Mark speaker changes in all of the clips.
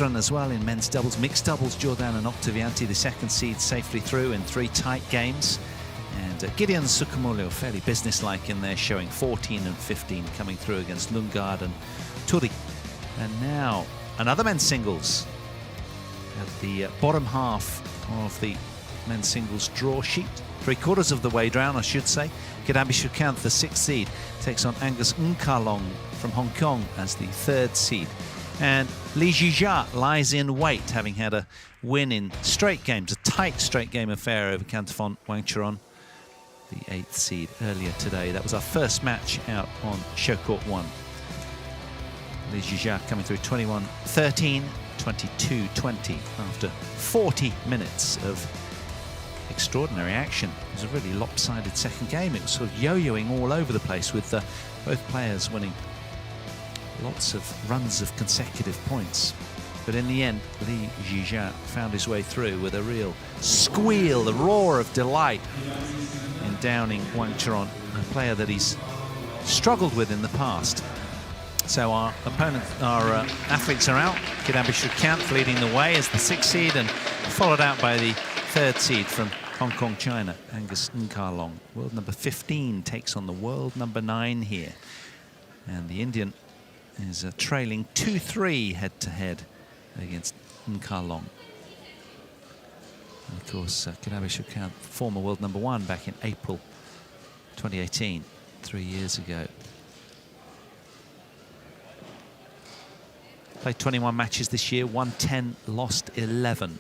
Speaker 1: as well in men's doubles. Mixed doubles, Jordan and Octavianti, the second seed, safely through in 3 tight games. And Gideon Sukamulio, fairly businesslike in there, showing 14 and 15, coming through against Lundgaard and Turi. And now another men's singles at the bottom half of the men's singles draw sheet. 3/4 of the way down, I should say. Kidambi Srikanth, the 6th seed, takes on Angus Nkalong from Hong Kong as the 3rd seed. And Li Jia lies in wait, having had a win in straight games, a tight straight game affair over Cantafon Wangcharon, the 8th seed, earlier today. That was our first match out on show court 1. Li Jia coming through 21-13, 22-20 after 40 minutes of extraordinary action. It was a really lopsided second game. It was sort of yo-yoing all over the place with both players winning lots of runs of consecutive points. But in the end, Li Jia found his way through with a real squeal, the roar of delight in downing Wangcharon, a player that he's struggled with in the past. So our athletes are out. Kidambi Srikanth leading the way as the 6th seed, and followed out by the 3rd seed from Hong Kong, China, Angus Nkalong. World number 15 takes on the world number 9 here. And the Indian is trailing 2-3 head-to-head against Nkalong. And of course, Kidambi Srikanth, former world number 1 back in April 2018, 3 years ago. Played 21 matches this year, won 10, lost 11.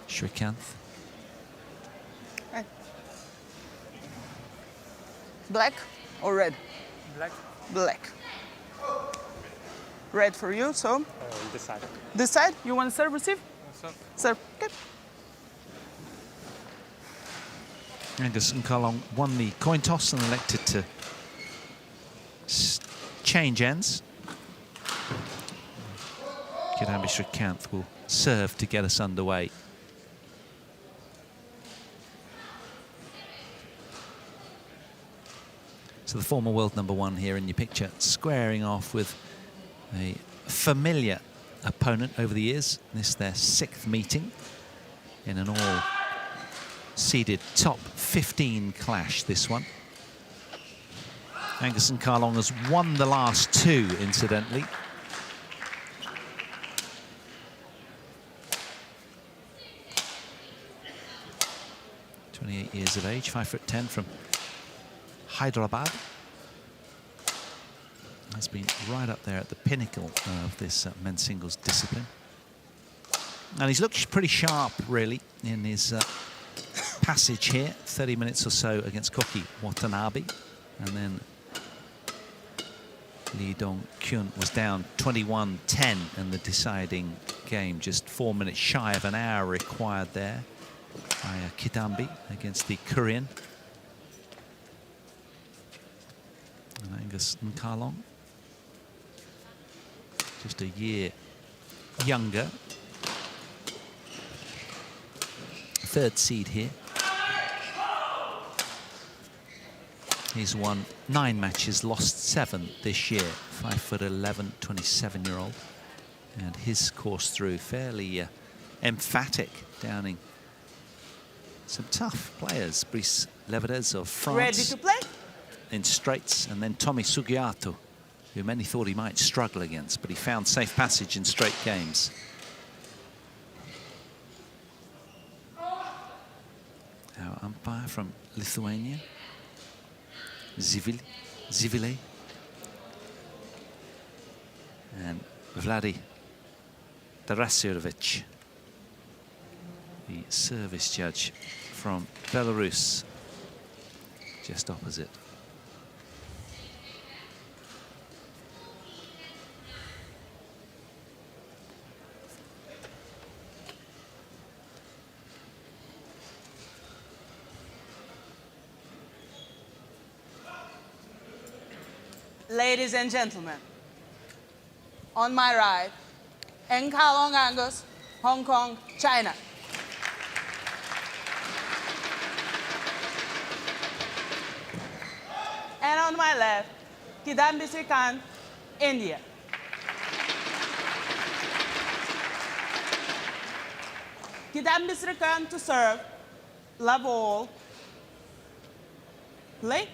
Speaker 1: Srikanth.
Speaker 2: Black or red?
Speaker 3: Black.
Speaker 2: Black. Red for you, so?
Speaker 3: This side.
Speaker 2: This side? You want to serve, receive?
Speaker 3: Serve.
Speaker 2: Serve. Good.
Speaker 1: Angus Nkalong won the coin toss and elected to change ends. Kidambi Srikanth will serve to get us underway. So the former world number 1 here in your picture, squaring off with a familiar opponent over the years. This is their 6th meeting in an all-seeded top 15 clash, this one. Angus Nkalong has won the last 2, incidentally. (28 years of age, 5'10" from Hyderabad. Has been right up there at the pinnacle of this men's singles discipline. And he's looked pretty sharp, really, in his passage here. 30 minutes or so against Koki Watanabe. And then Lee Dong-kyun was down 21-10 in the deciding game. Just 4 minutes shy of an hour required there by Kidambi against the Korean. And Angus Nkalong, just a year younger. 3rd seed here. He's won 9 matches, lost 7 this year. 5'11", 27-year-old. And his course through fairly emphatic, downing some tough players. Brice Levedez of France.
Speaker 2: Ready to play?
Speaker 1: In straights, and then Tommy Sugiato, who many thought he might struggle against, but he found safe passage in straight games. Our umpire from Lithuania, Zivile, and Vladi Tarasirovic, the service judge from Belarus, just opposite.
Speaker 2: Ladies and gentlemen, on my right, Nkalong Angus, Hong Kong, China. And on my left, Kidambi Srikanth, India. Kidambi Srikanth to serve. Love all. Play.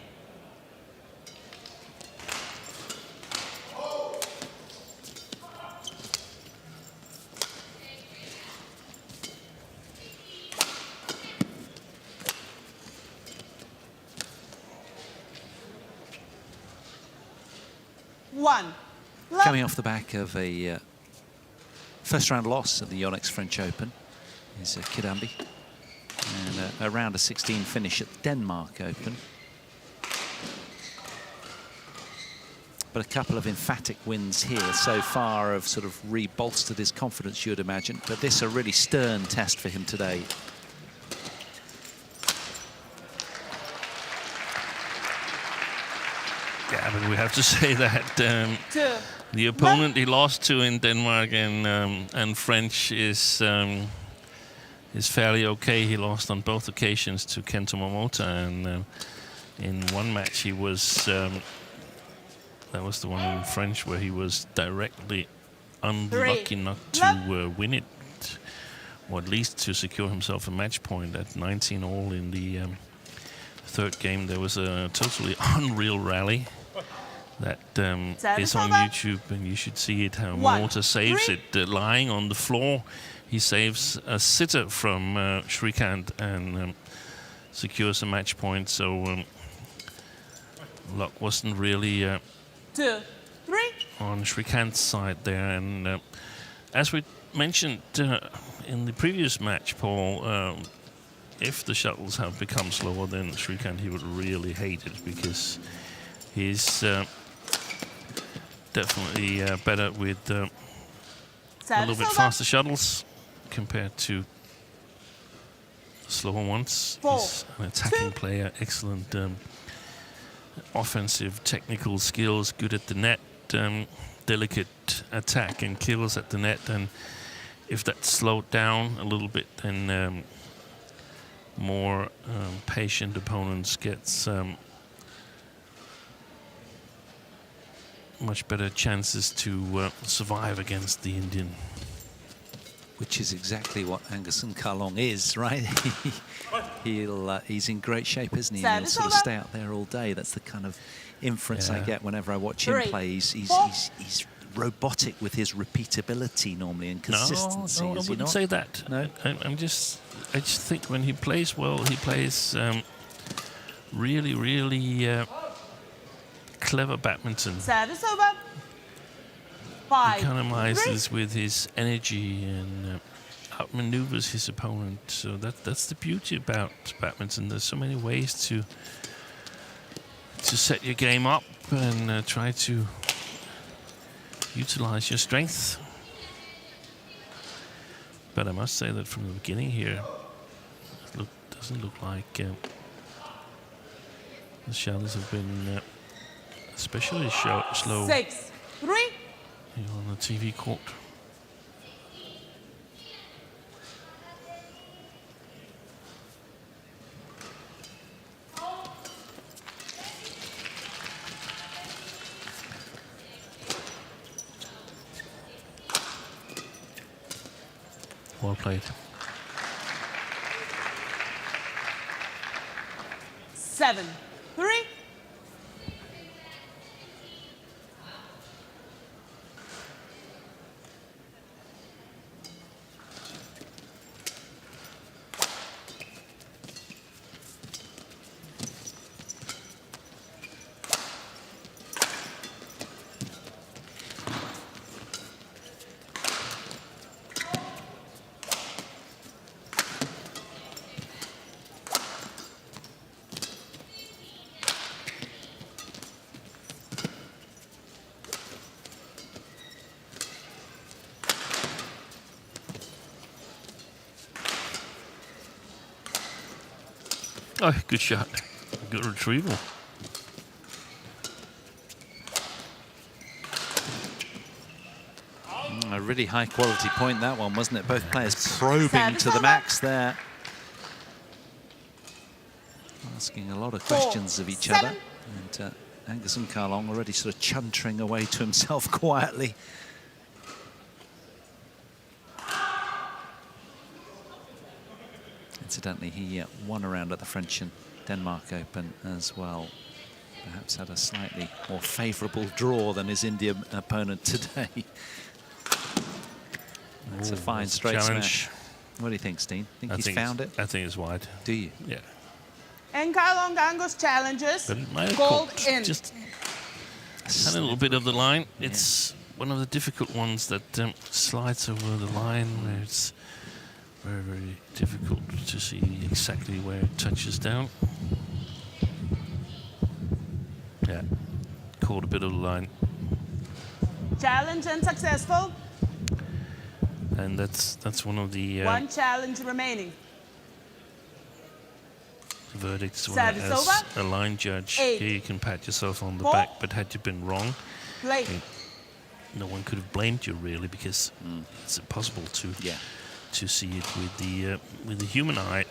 Speaker 2: One.
Speaker 1: Coming off the back of a first round loss at the Yonex French Open is Kidambi, and a round of 16 finish at the Denmark Open. But a couple of emphatic wins here so far have sort of re-bolstered his confidence, you would imagine. But this a really stern test for him today.
Speaker 3: Yeah, but we have to say that the opponent he lost to in Denmark and French is fairly okay. He lost on both occasions to Kento Momota, and in one match he was that was the one in French where he was directly unlucky not to win it, or at least to secure himself a match point at 19 all in the third game. There was a totally unreal rally that is on YouTube, and you should see it how Momota saves it lying on the floor. He saves a sitter from Srikanth and secures a match point. So luck wasn't really
Speaker 2: 2, 3
Speaker 3: on Srikanth's side there. And as we mentioned in the previous match, Paul, if the shuttles have become slower, then Srikanth, he would really hate it, because he's definitely better with a little bit faster shuttles compared to slower ones. He's an attacking player, excellent offensive technical skills, good at the net, delicate attack and kills at the net. And if that's slowed down a little bit, then more patient opponents gets much better chances to survive against the Indian.
Speaker 1: Which is exactly what Angus and Kalong is, right? He's in great shape, isn't he? And he'll sort of stay out there all day. That's the kind of inference I get whenever I watch him play. He's robotic with his repeatability normally and consistency.
Speaker 3: No, I wouldn't say that.
Speaker 1: No,
Speaker 3: I just think when he plays well, he plays really clever badminton.
Speaker 2: Service over. 5,
Speaker 3: Economizes with his energy and outmaneuvers his opponent. So that's the beauty about badminton. There's so many ways to set your game up and try to utilize your strength. But I must say that from the beginning here, it doesn't look like the shuttles have been especially slow.
Speaker 2: 6, 3
Speaker 3: here on the TV court. Well played.
Speaker 2: 7, 3
Speaker 3: Oh, good shot. Good retrieval.
Speaker 1: A really high quality point, that one, wasn't it? Both players probing to the max there. Asking a lot of questions of each other. And Angus and Kalong already sort of chuntering away to himself quietly. Incidentally, he won a round at the French and Denmark Open as well. Perhaps had a slightly more favourable draw than his Indian opponent today. That's a fine straight smash. What do you think, Steen? Think he's found it?
Speaker 3: I think it's wide.
Speaker 1: Do you?
Speaker 3: Yeah.
Speaker 2: And Kalong Angus challenges.
Speaker 3: But it might have
Speaker 2: Gold
Speaker 3: caught
Speaker 2: in.
Speaker 3: just a little bit of the line. Yeah. It's one of the difficult ones that slides over the line, where it's very, very difficult to see exactly where it touches down. Yeah, caught a bit of the line.
Speaker 2: Challenge unsuccessful.
Speaker 3: And that's one of the
Speaker 2: One challenge remaining.
Speaker 3: verdicts where,
Speaker 2: Service
Speaker 3: as
Speaker 2: over.
Speaker 3: a line judge,
Speaker 2: 8,
Speaker 3: here you can pat yourself on the
Speaker 2: 4.
Speaker 3: back, but had you been wrong,
Speaker 2: Play.
Speaker 3: no one could have blamed you really, because it's impossible to see it with the human eye.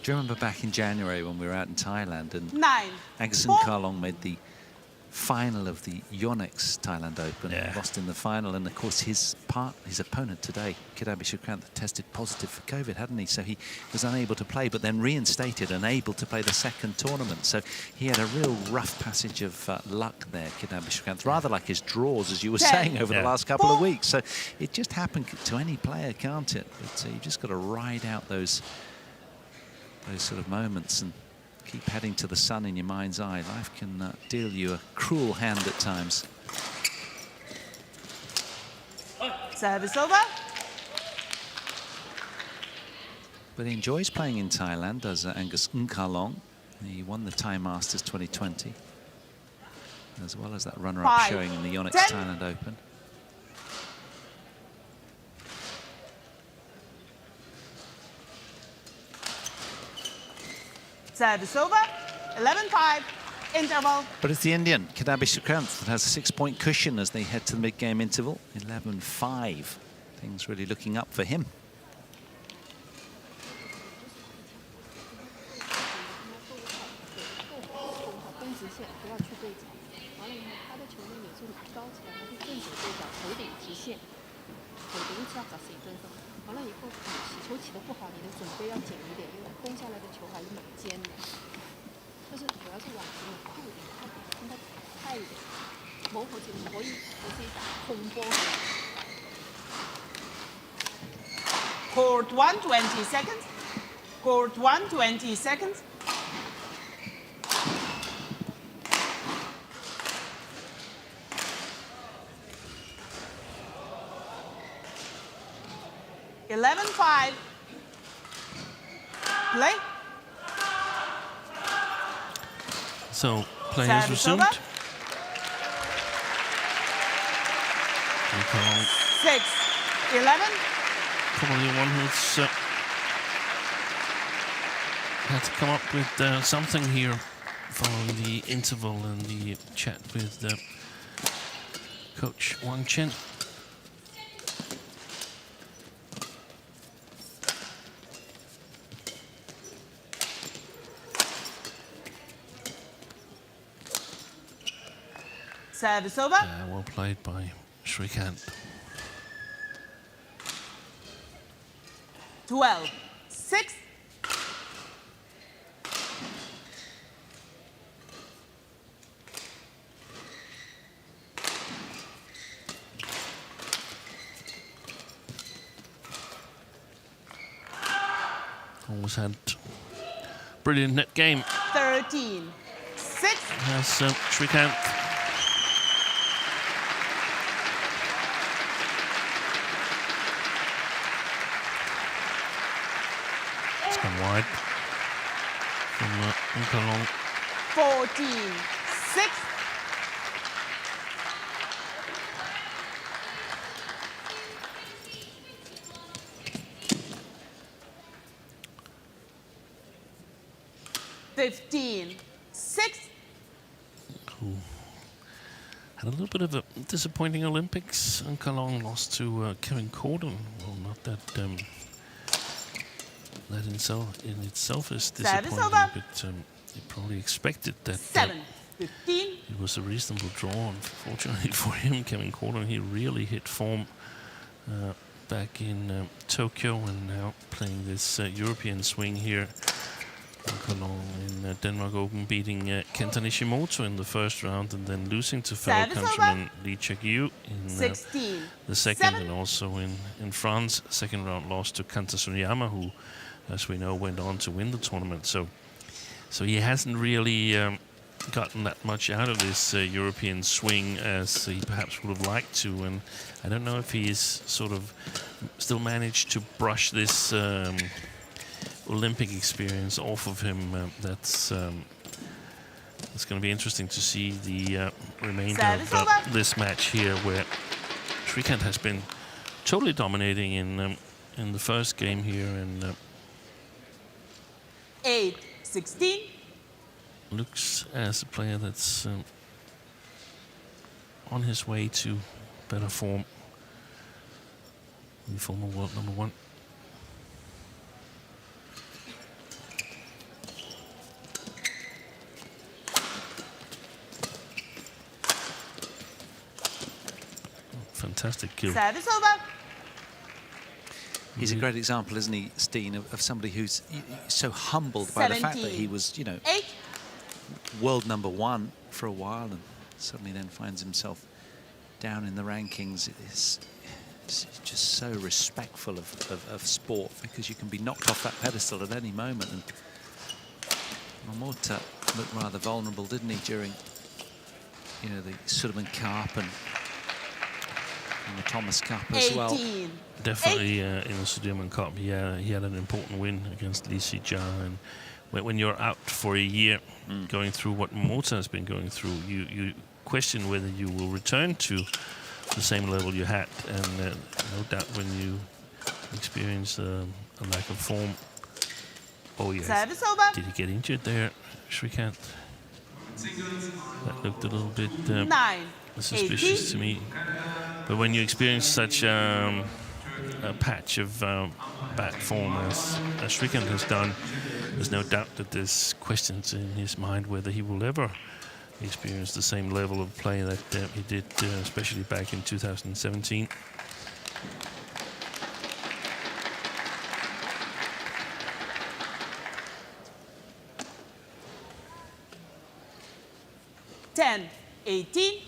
Speaker 1: Do you remember back in January when we were out in Thailand and
Speaker 2: 9.
Speaker 1: Angus
Speaker 2: 4.
Speaker 1: Kalong made the final of the Yonex Thailand Open, lost in the final, and of course his opponent today, Kidambi Srikanth, tested positive for COVID, hadn't he? So he was unable to play, but then reinstated and able to play the second tournament. So he had a real rough passage of luck there, Kidambi Srikanth, rather like his draws, as you were saying, over the last couple of weeks. So it just happened to any player, can't it? But you've just got to ride out those sort of moments and keep heading to the sun in your mind's eye. Life can deal you a cruel hand at times.
Speaker 2: Service over.
Speaker 1: But he enjoys playing in Thailand, does Angus Kalong. He won the Thai Masters 2020, as well as that runner-up
Speaker 2: 5,
Speaker 1: showing in the Yonex
Speaker 2: 10.
Speaker 1: Thailand Open.
Speaker 2: Service over. 11-5. Interval.
Speaker 1: But it's the Indian, Kidambi Srikanth, that has a 6-point cushion as they head to the mid-game interval. 11-5. Things really looking up for him.
Speaker 2: Court 1, 20 seconds. Court 1, 20 seconds. (11-5). Play.
Speaker 3: So play has resumed.
Speaker 2: 6-11.
Speaker 3: Probably one who's had to come up with something here following the interval and the chat with Coach Wang Chen.
Speaker 2: Service over.
Speaker 3: Well played by Srikanth.
Speaker 2: 12-6.
Speaker 3: Always had brilliant net game.
Speaker 2: 13-6.
Speaker 3: Has Srikanth. Wide from Kalong.
Speaker 2: 14-6.
Speaker 3: Had a little bit of a disappointing Olympics, and Kalong lost to Kevin Corden. Well, not that that in itself is disappointing, but he probably expected that
Speaker 2: 7-15.
Speaker 3: it was a reasonable draw. Unfortunately for him, Kevin Quarterfinals, he really hit form back in Tokyo, and now playing this European swing here in Denmark Open, beating Kenta Nishimoto in the first round and then losing to fellow
Speaker 2: Service
Speaker 3: countryman Lee Chak-yu in
Speaker 2: 16.
Speaker 3: the second,
Speaker 2: 7.
Speaker 3: and also in France, second round loss to Kanta Tsunoyama, who, as we know, went on to win the tournament. So he hasn't really gotten that much out of this European swing as he perhaps would have liked to, and I don't know if he's sort of still managed to brush this Olympic experience off of him. It's going to be interesting to see the remainder of this match here, where Srikanth has been totally dominating in the first game here, and
Speaker 2: 8-16.
Speaker 3: looks as a player that's on his way to better form. The former world number 1. Fantastic kill.
Speaker 2: Service over.
Speaker 1: He's a great example, isn't he, Steen, of somebody who's so humbled by the fact that he was,
Speaker 2: 8.
Speaker 1: world number 1 for a while, and suddenly then finds himself down in the rankings. It's just so respectful of sport, because you can be knocked off that pedestal at any moment. And Momota looked rather vulnerable, didn't he, during the Sudirman Cup and the Thomas Cup as well.
Speaker 3: Definitely in the Sudirman Cup, he had an important win against Lee Si-ja, and when you're out for a year, going through what Momota has been going through, you question whether you will return to the same level you had, and no doubt when you experience a lack of form. Oh yes,
Speaker 2: Service over.
Speaker 3: did he get injured there, Srikanth? That looked a little bit
Speaker 2: 9.
Speaker 3: suspicious
Speaker 2: 18.
Speaker 3: to me. But when you experience such a patch of bad form as Srikanth has done, there's no doubt that there's questions in his mind whether he will ever experience the same level of play that he did, especially back in 2017.
Speaker 2: Ten, 18.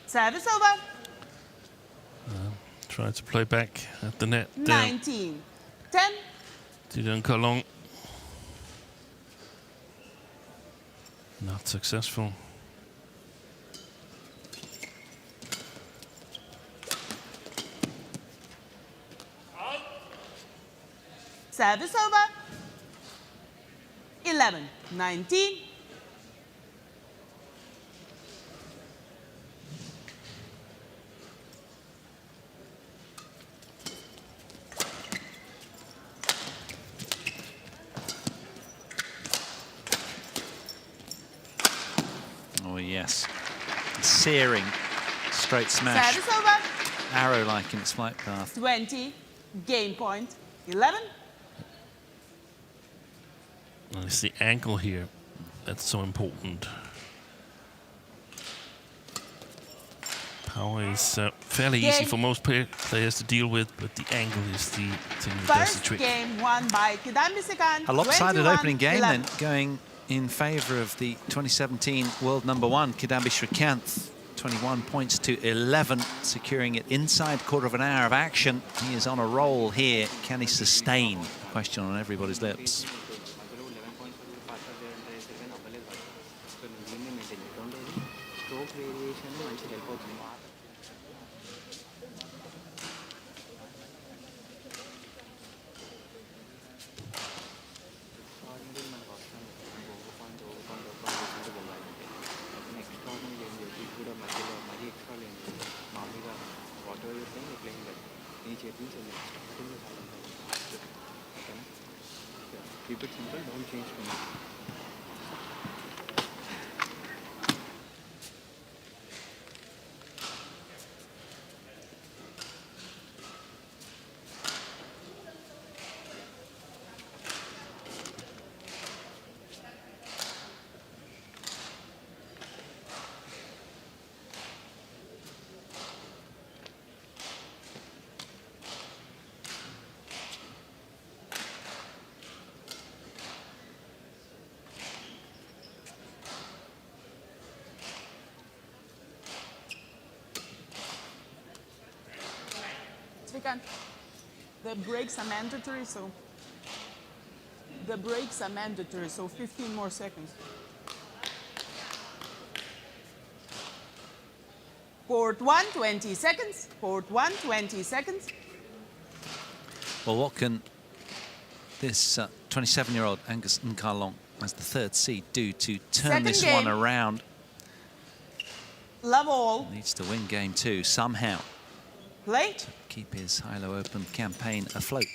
Speaker 2: Service over.
Speaker 3: Tried to play back at the net.
Speaker 2: 19, 10.
Speaker 3: Didn't go long. Not successful.
Speaker 2: Service over. 11, 19.
Speaker 1: Oh yes, searing straight smash,
Speaker 2: Service over.
Speaker 1: arrow-like in its flight path.
Speaker 2: 20, game point. 11.
Speaker 3: And it's the ankle here that's so important. Power is fairly easy for most players to deal with, but the angle is the thing that does the
Speaker 2: First
Speaker 3: trick.
Speaker 2: game won by Kidambi Srikanth.
Speaker 1: A lopsided
Speaker 2: 21,
Speaker 1: opening game
Speaker 2: 11.
Speaker 1: then, going in favour of the 2017 world number 1, Kidambi Srikanth. 21 points to 11, securing it inside quarter of an hour of action. He is on a roll here. Can he sustain? The question on everybody's lips.
Speaker 4: Keep it simple, don't change too much.
Speaker 2: Srikanth, the breaks are mandatory, so the breaks are mandatory, so 15 more seconds. Court 1, 20 seconds. Court 1, 20 seconds.
Speaker 1: Well, what can this 27-year-old Angus Nkalong, as the third seed, do to turn
Speaker 2: Second
Speaker 1: this
Speaker 2: game.
Speaker 1: one around?
Speaker 2: Love all.
Speaker 1: Needs to win game 2 somehow.
Speaker 2: Plate.
Speaker 1: Keep his Hylo Open campaign afloat.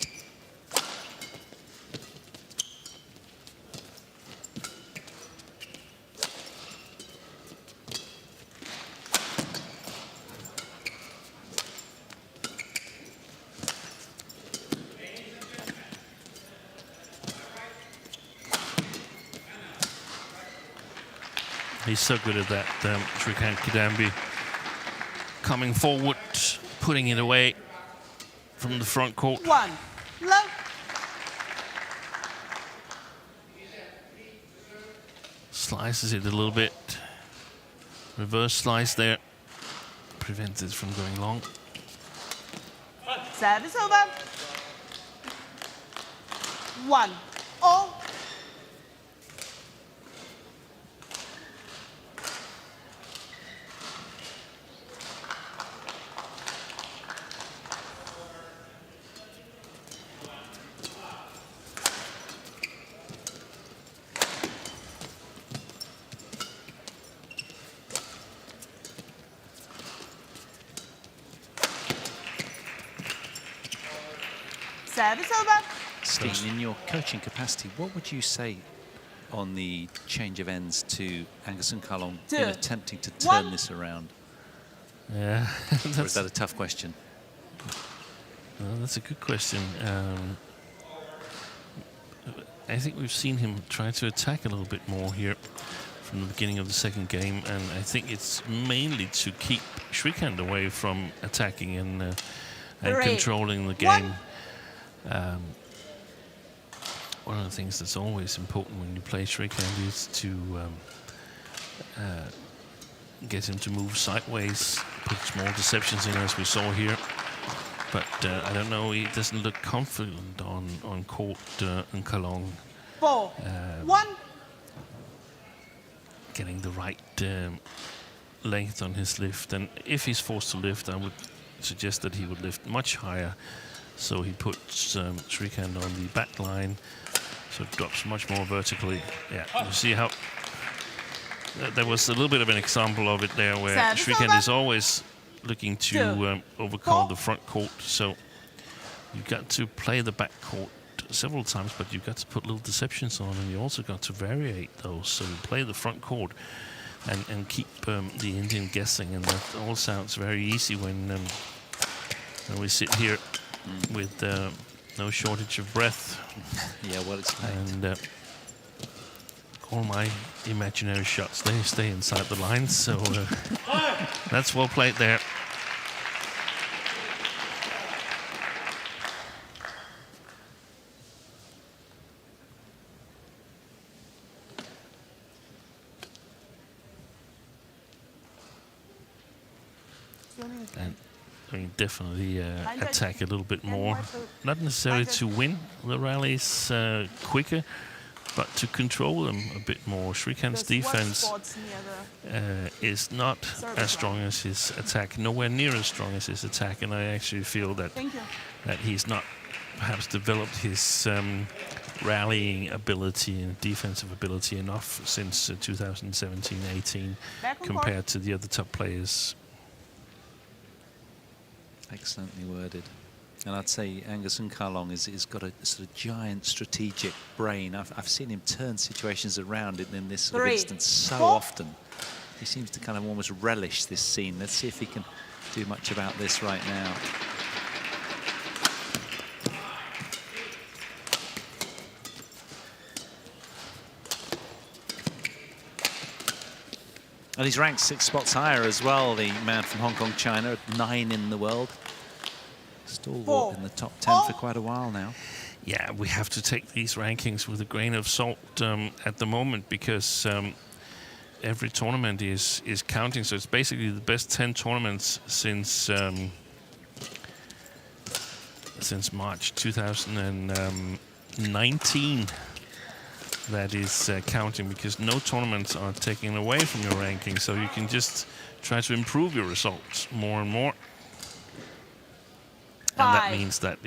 Speaker 3: He's so good at that, Srikanth Kidambi. Coming forward, putting it away from the front court.
Speaker 2: 1. Love.
Speaker 3: Slices it a little bit. Reverse slice there. Prevents it from going long.
Speaker 2: Service over. 1. All. Service over.
Speaker 1: Steve, in your coaching capacity, what would you say on the change of ends to Angus Nkalong
Speaker 2: Two.
Speaker 1: in attempting to turn
Speaker 2: One.
Speaker 1: this around?
Speaker 3: Yeah,
Speaker 1: Or is that a tough question?
Speaker 3: that's a good question. I think we've seen him try to attack a little bit more here from the beginning of the second game, and I think it's mainly to keep Srikanth away from attacking and
Speaker 2: Three.
Speaker 3: controlling the game. One of the things that's always important when you play Srikanth is to get him to move sideways, put small deceptions in, as we saw here. But I don't know, he doesn't look confident on court Nkalong.
Speaker 2: 4. 1.
Speaker 3: Getting the right length on his lift, and if he's forced to lift, I would suggest that he would lift much higher, so he puts Srikanth on the back line, so it drops much more vertically. Yeah, you see how there was a little bit of an example of it there, where
Speaker 2: Service
Speaker 3: Srikanth
Speaker 2: over.
Speaker 3: is always looking to
Speaker 2: Two.
Speaker 3: overcome
Speaker 2: Four.
Speaker 3: the front court, so you've got to play the back court several times, but you've got to put little deceptions on, and you also got to variate those, so you play the front court and keep the Indian guessing, and that all sounds very easy when we sit here with no shortage of breath.
Speaker 1: Yeah, well explained.
Speaker 3: And all my imaginary shots, they stay inside the lines, so that's well played there. And I mean, definitely attack a little bit more. Not necessarily to win the rallies quicker, but to control them a bit more. Srikanth's defense is not as strong as his attack, nowhere near as strong as his attack, and I actually feel that he's not perhaps developed his rallying ability and defensive ability enough since 2017-18 compared to the other top players.
Speaker 1: Excellently worded. And I'd say Angus Nkalong has got a sort of giant strategic brain. I've seen him turn situations around in this sort of instance so often. He seems to kind of almost relish this scene. Let's see if he can do much about this right now. And he's ranked 6 spots higher as well, the man from Hong Kong, China, at 9 in the world. Stalwart in the top 10 for quite a while now.
Speaker 3: Yeah, we have to take these rankings with a grain of salt at the moment, because every tournament is counting. So it's basically the best 10 tournaments since March 2019. That is counting, because no tournaments are taken away from your ranking, so you can just try to improve your results more and more. And that means that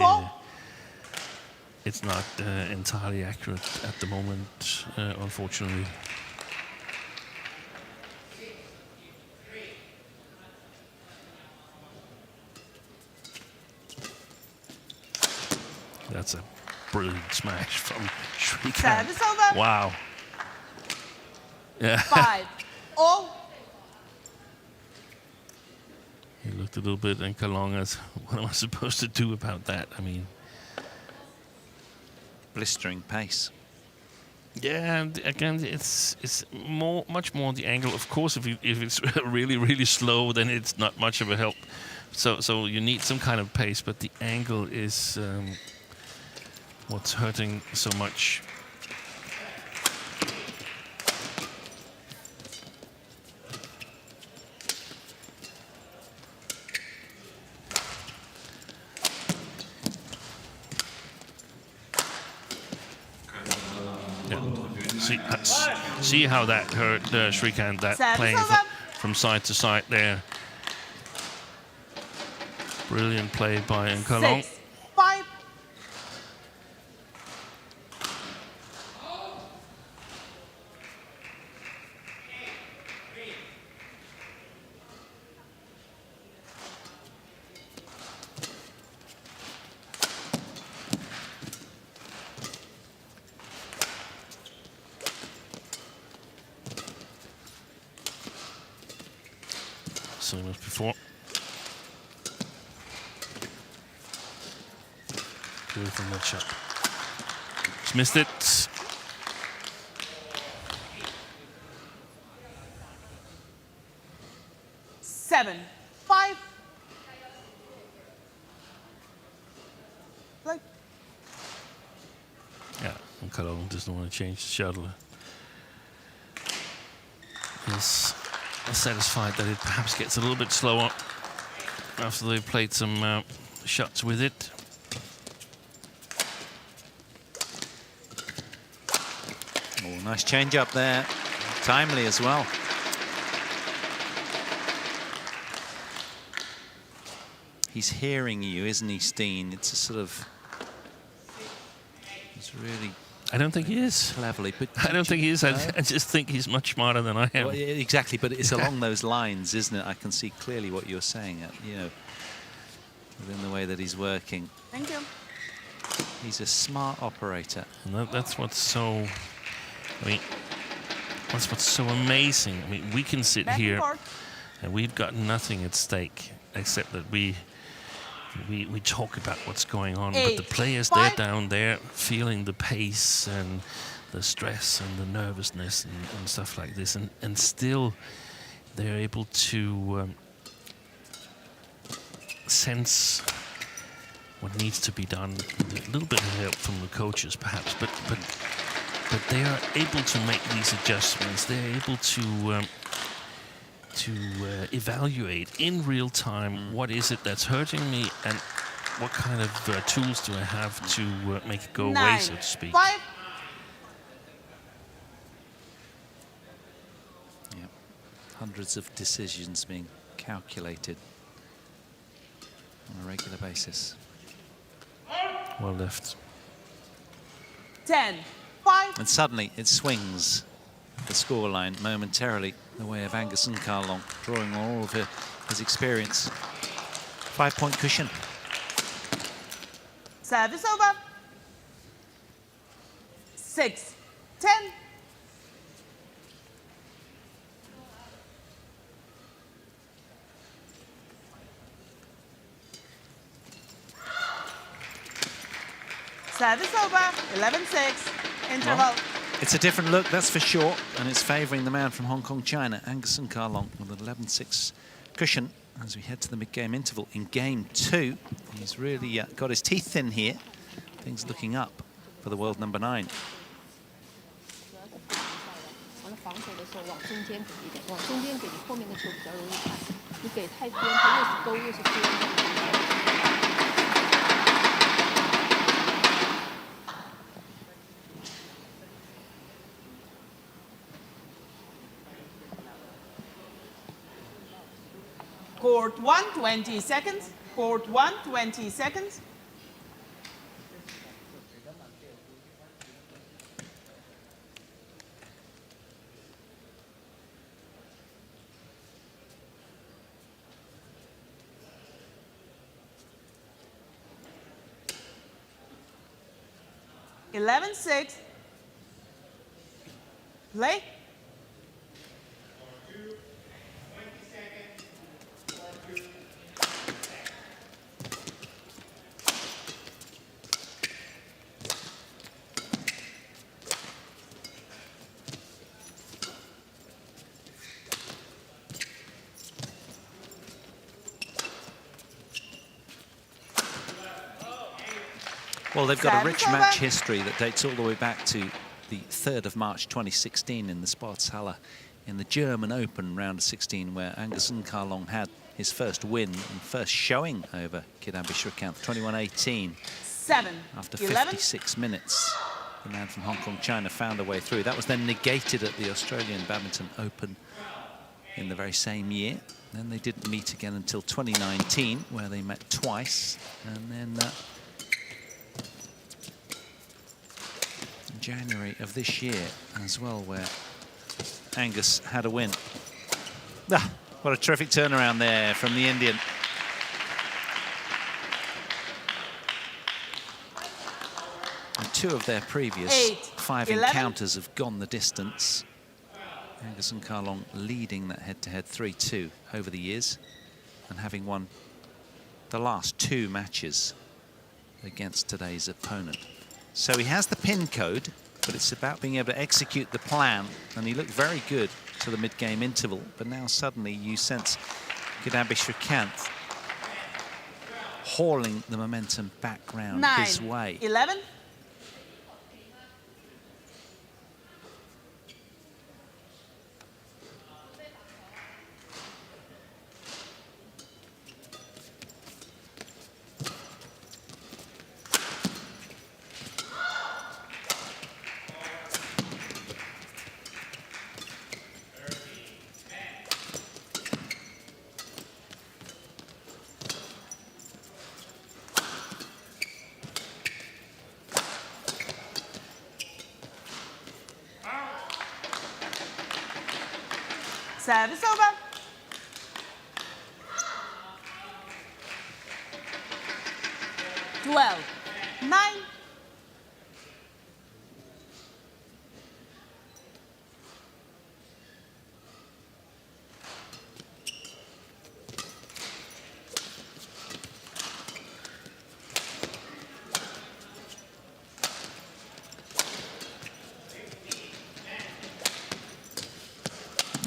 Speaker 3: it's not entirely accurate at the moment, unfortunately. That's a brilliant smash from Srikanth. Wow. Yeah.
Speaker 2: 5-0.
Speaker 3: He looked a little bit Nkalong as, what am I supposed to do about that? I mean,
Speaker 1: blistering pace.
Speaker 3: Yeah, and again, it's much more the angle. Of course, if it's really slow, then it's not much of a help. So you need some kind of pace, but the angle is what's hurting so much. See how that hurt Srikanth, that playing from side to side there. Brilliant play by Nkalong.
Speaker 2: 6-5.
Speaker 3: Same as before. Beautiful net shot. Just missed it.
Speaker 2: 7-5. Like.
Speaker 3: Yeah, Nkalong doesn't want to change the shuttle. He's satisfied that it perhaps gets a little bit slower after they've played some shots with it.
Speaker 1: Oh, nice change up there. Timely as well. He's hearing you, isn't he, Steen? It's a sort of... It's really...
Speaker 3: I don't think he is.
Speaker 1: Cleverly, but
Speaker 3: I don't think he is. I just think he's much smarter than I am.
Speaker 1: Well, exactly, but it's along those lines, isn't it? I can see clearly what you're saying, you know, within the way that he's working.
Speaker 2: Thank you.
Speaker 1: He's a smart operator.
Speaker 3: And that's what's so... I mean, that's what's so amazing. I mean, we can sit here and we've got nothing at stake except that we talk about what's going on, but the players, they're down there feeling the pace and the stress and the nervousness and stuff like this, and still they're able to sense what needs to be done. A little bit of help from the coaches, perhaps, but they are able to make these adjustments. They're able to evaluate in real time what is it that's hurting me and what kind of tools do I have to make it go away, so to speak.
Speaker 2: 5.
Speaker 1: Yeah. Hundreds of decisions being calculated on a regular basis.
Speaker 3: Well left.
Speaker 2: 10-5.
Speaker 1: And suddenly it swings the scoreline momentarily the way of Angus Nkalong, drawing on all of his experience. 5-point cushion.
Speaker 2: Service over. 6, 10. Service over. 11-6. Interval.
Speaker 1: Well, it's a different look, that's for sure, and it's favouring the man from Hong Kong, China, Angus Kalong, with an 11-6 cushion as we head to the mid-game interval in game 2. He's really got his teeth in here. Things looking up for the world number 9.
Speaker 2: Court 1, 20 seconds. Court 1, 20 seconds. Eleven, 6. Play.
Speaker 1: Well, they've got a rich match history that dates all the way back to the 3rd of March 2016 in the Sporthalle in the German Open round of 16, where Angus Kalong had his first win and first showing over Kidambi Srikanth, 21-18.
Speaker 2: 7.
Speaker 1: After
Speaker 2: 11.
Speaker 1: 56 minutes, the man from Hong Kong, China found a way through. That was then negated at the Australian Badminton Open in the very same year. Then they didn't meet again until 2019, where they met twice, and then January of this year as well, where Angus had a win. Ah, what a terrific turnaround there from the Indian. And 2 of their previous
Speaker 2: 8,
Speaker 1: 5
Speaker 2: 11.
Speaker 1: encounters have gone the distance. Angus Kalong leading that head-to-head 3-2 over the years, and having won the last 2 matches against today's opponent. So he has the pin code, but it's about being able to execute the plan, and he looked very good to the mid-game interval, but now suddenly you sense Kidambi Srikanth hauling the momentum back round
Speaker 2: 9,
Speaker 1: his way.
Speaker 2: 11. Service over. 12, 9.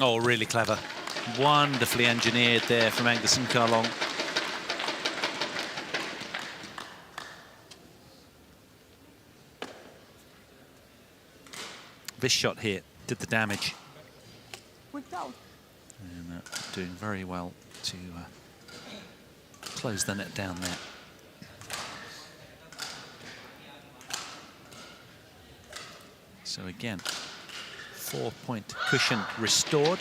Speaker 1: Oh, really clever. Wonderfully engineered there from Angus Kalong. This shot here did the damage.
Speaker 2: Quick out.
Speaker 1: And doing very well to close the net down there. So again, 4-point cushion restored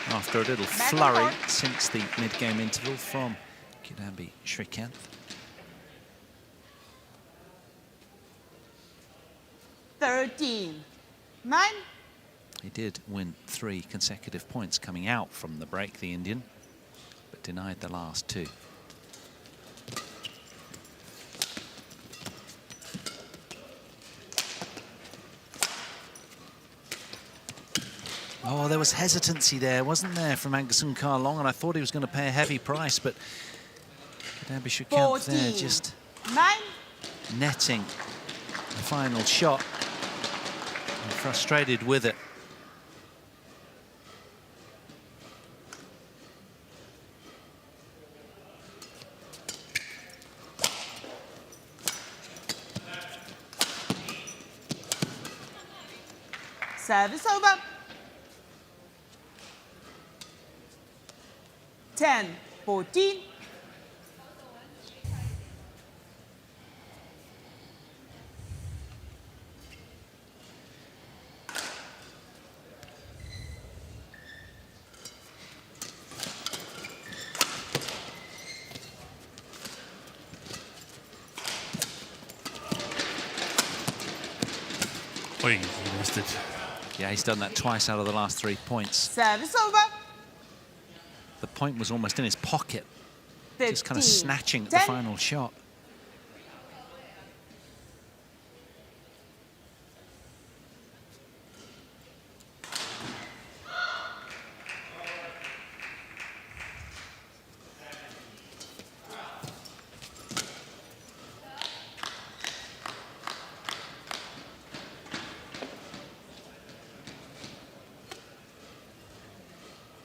Speaker 1: after a little flurry since the mid-game interval from Kidambi Srikanth.
Speaker 2: Thirteen, 9.
Speaker 1: He did win 3 consecutive points coming out from the break, the Indian, but denied the last 2. Oh, there was hesitancy there, wasn't there, from Angus and Carlong, and I thought he was going to pay a heavy price, but Kidambi Srikanth there just
Speaker 2: 9.
Speaker 1: netting the final shot. And frustrated with it.
Speaker 2: Service over. 10-14.
Speaker 3: Oh, he missed it.
Speaker 1: Yeah, he's done that twice out of the last 3 points.
Speaker 2: Service over.
Speaker 1: The point was almost in his pocket,
Speaker 2: 15,
Speaker 1: just kind of snatching at
Speaker 2: 10.
Speaker 1: the final shot.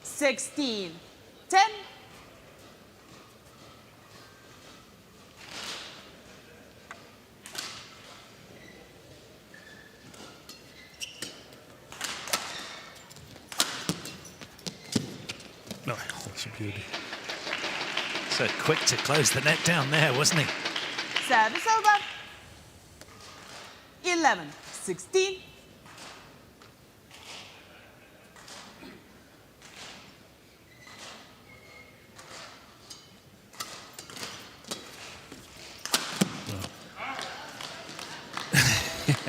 Speaker 2: $16, 10.
Speaker 3: No, that's a beauty.
Speaker 1: So quick to close the net down there, wasn't he?
Speaker 2: Service over. 11, 16.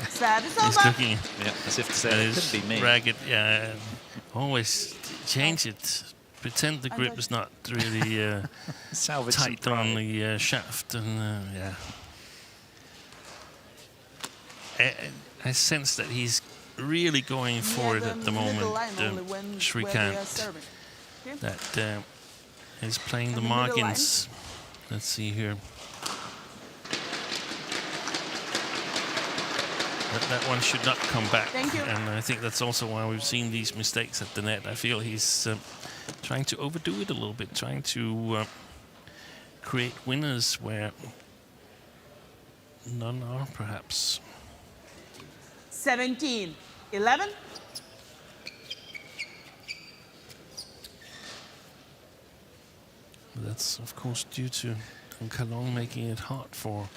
Speaker 2: Service
Speaker 3: He's
Speaker 2: over.
Speaker 3: cooking.
Speaker 1: Yeah, as if to say, it
Speaker 3: His
Speaker 1: couldn't be me.
Speaker 3: racket, yeah. Always change it. Pretend the grip is not really
Speaker 1: Salvage some
Speaker 3: tight on
Speaker 1: pride.
Speaker 3: the shaft, and yeah. I sense that he's really going for it at the moment, Srikanth. That is playing the
Speaker 2: And the middle
Speaker 3: margins. Let's see here. That one should not come back.
Speaker 2: Thank you.
Speaker 3: And I think that's also why we've seen these mistakes at the net. I feel he's trying to overdo it a little bit, trying to create winners where none are, perhaps.
Speaker 2: 17, 11.
Speaker 3: That's, of course, due to Kalong making it hard for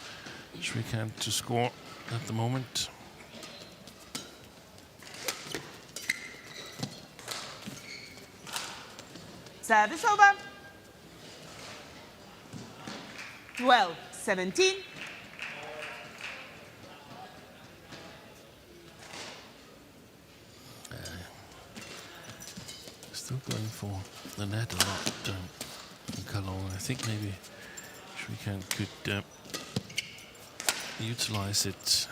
Speaker 3: Srikanth to score at the moment.
Speaker 2: Service over. 12, 17.
Speaker 3: Still going for the net a lot, Kalong. I think maybe Srikanth could utilize it.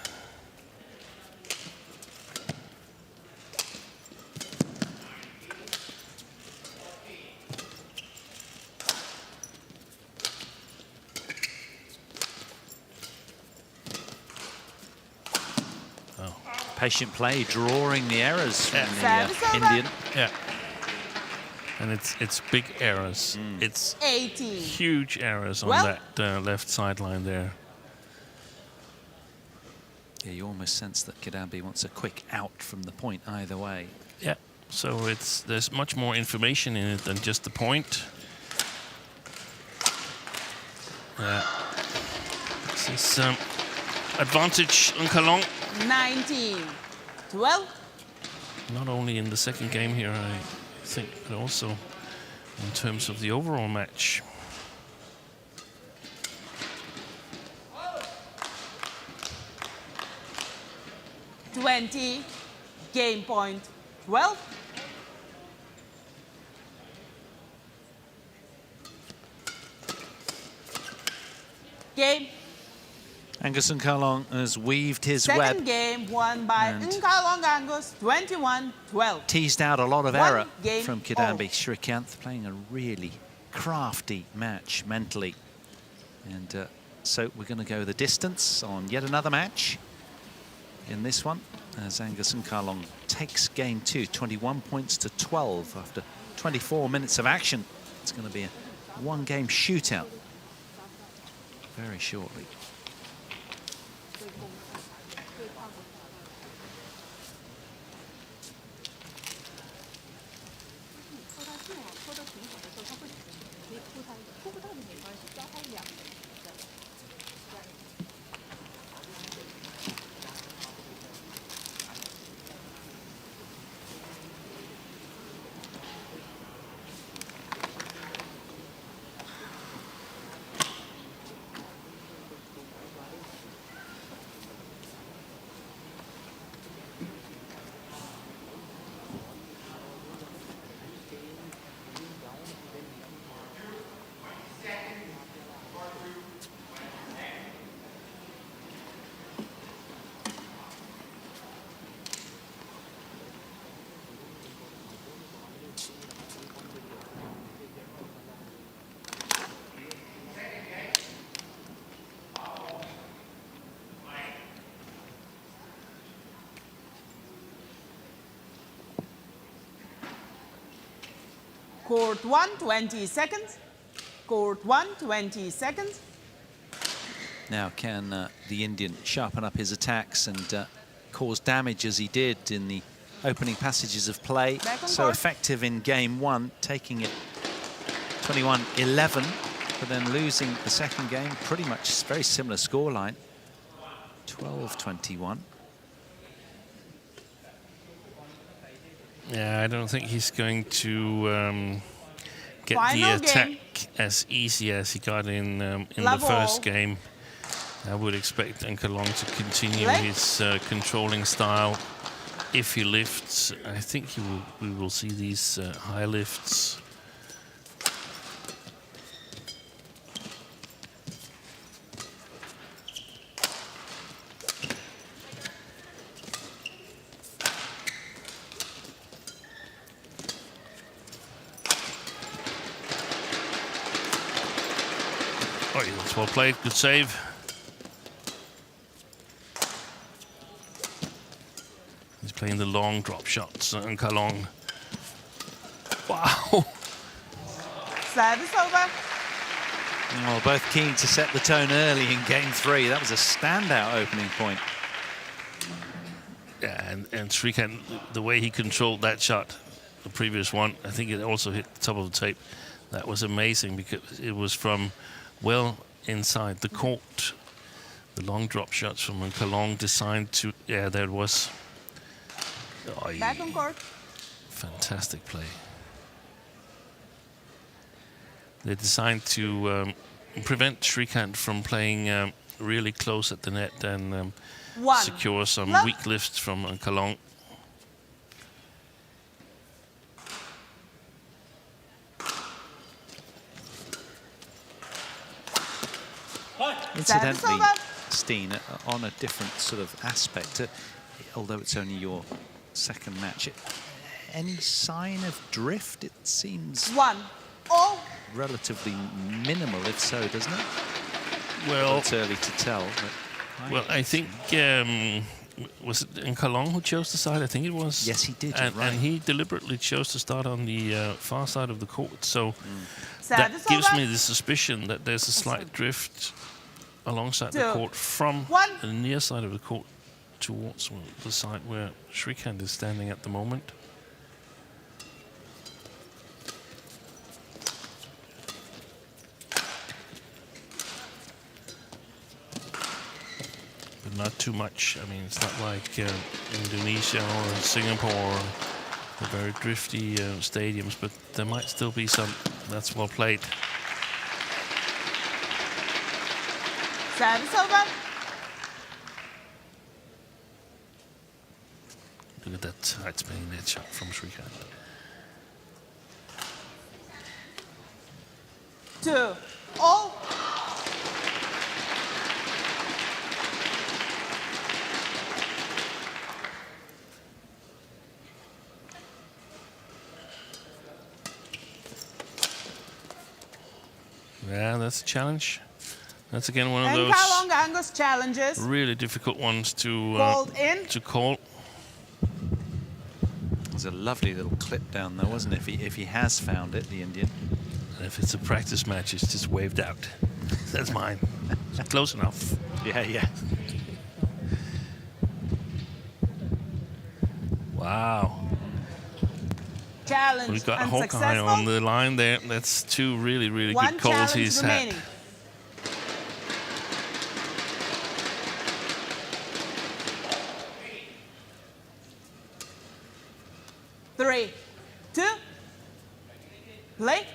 Speaker 1: Patient play, drawing the errors from
Speaker 2: Service
Speaker 1: the
Speaker 2: over.
Speaker 1: Indian.
Speaker 3: Yeah. And it's big errors. It's
Speaker 2: 18.
Speaker 3: huge errors on
Speaker 2: Well.
Speaker 3: that left sideline there.
Speaker 1: Yeah, you almost sense that Kidambi wants a quick out from the point either way.
Speaker 3: Yeah. So there's much more information in it than just the point. This is advantage on Kalong.
Speaker 2: 19, 12.
Speaker 3: Not only in the second game here, I think, but also in terms of the overall match.
Speaker 2: $20, game point 12. Game.
Speaker 1: Angus Nkalong has weaved his
Speaker 2: Second
Speaker 1: web,
Speaker 2: game won by
Speaker 1: and
Speaker 2: Nkalong Angus, 21-12.
Speaker 1: teased out a lot of
Speaker 2: One
Speaker 1: error
Speaker 2: game
Speaker 1: from Kidambi Srikanth, playing a really crafty match mentally. And so we're going to go the distance on yet another match in this one, as Angus Nkalong takes game 2, 21 points to 12 after 24 minutes of action. It's going to be a one-game shootout very shortly.
Speaker 2: Court 1, 20 seconds. Court 1, 20 seconds.
Speaker 1: Now, can the Indian sharpen up his attacks and cause damage as he did in the opening passages of play? So
Speaker 2: court.
Speaker 1: effective in game 1, taking it 21-11, but then losing the second game, pretty much very similar scoreline, 12-21.
Speaker 3: Yeah, I don't think he's going to get
Speaker 2: Final
Speaker 3: the attack
Speaker 2: game.
Speaker 3: as easy as he got in the
Speaker 2: Level.
Speaker 3: first game. I would expect Nkalong to continue
Speaker 2: Left.
Speaker 3: his controlling style. If he lifts, I think we will see these high lifts. Oh, yeah, that's well played. Good save. He's playing the long drop shots. Nkalong. Wow.
Speaker 2: Service over.
Speaker 1: Well, both keen to set the tone early in game 3. That was a standout opening point.
Speaker 3: Yeah, and Srikanth, the way he controlled that shot, the previous one, I think it also hit the top of the tape. That was amazing because it was from well inside the court. The long drop shots from Nkalong designed to, yeah, there it was. Oh,
Speaker 2: Back on court.
Speaker 3: fantastic play. They're designed to prevent Srikanth from playing really close at the net and secure some
Speaker 2: Love.
Speaker 3: weak lifts from Nkalong.
Speaker 1: Incidentally, Steen, on a different sort of aspect, although it's only your second match, any sign of drift? It seems
Speaker 2: 1-0.
Speaker 1: relatively minimal, if so, doesn't it?
Speaker 3: Well,
Speaker 1: It's early to tell. But
Speaker 3: well, I think was it Nkalong who chose the side? I think it was.
Speaker 1: Yes, he did.
Speaker 3: And,
Speaker 1: Right.
Speaker 3: and he deliberately chose to start on the far side of the court. So
Speaker 2: Service
Speaker 3: that gives
Speaker 2: over.
Speaker 3: me the suspicion that there's a slight drift alongside the
Speaker 2: 2,
Speaker 3: court from
Speaker 2: 1.
Speaker 3: the near side of the court towards the side where Srikanth is standing at the moment. But not too much. I mean, it's not like Indonesia or Singapore, the very drifty stadiums, but there might still be some. That's well played.
Speaker 2: Service over.
Speaker 3: Look at that tight spinning net shot from Srikanth.
Speaker 2: 2-0.
Speaker 3: Yeah, that's a challenge. That's again one of
Speaker 2: And
Speaker 3: those
Speaker 2: Kalong Angus challenges.
Speaker 3: really difficult ones
Speaker 2: Called in.
Speaker 3: to call.
Speaker 1: There's a lovely little clip down there, wasn't it? If he has found it, the Indian.
Speaker 3: And if it's a practice match, it's just waved out. That's mine. It's close enough.
Speaker 1: Yeah, yeah.
Speaker 3: Wow.
Speaker 2: Challenge
Speaker 3: We've got
Speaker 2: unsuccessful.
Speaker 3: Hawkeye on the line there. That's two really, really
Speaker 2: One
Speaker 3: good calls
Speaker 2: challenge
Speaker 3: he's
Speaker 2: remaining.
Speaker 3: had.
Speaker 2: Three, two, play.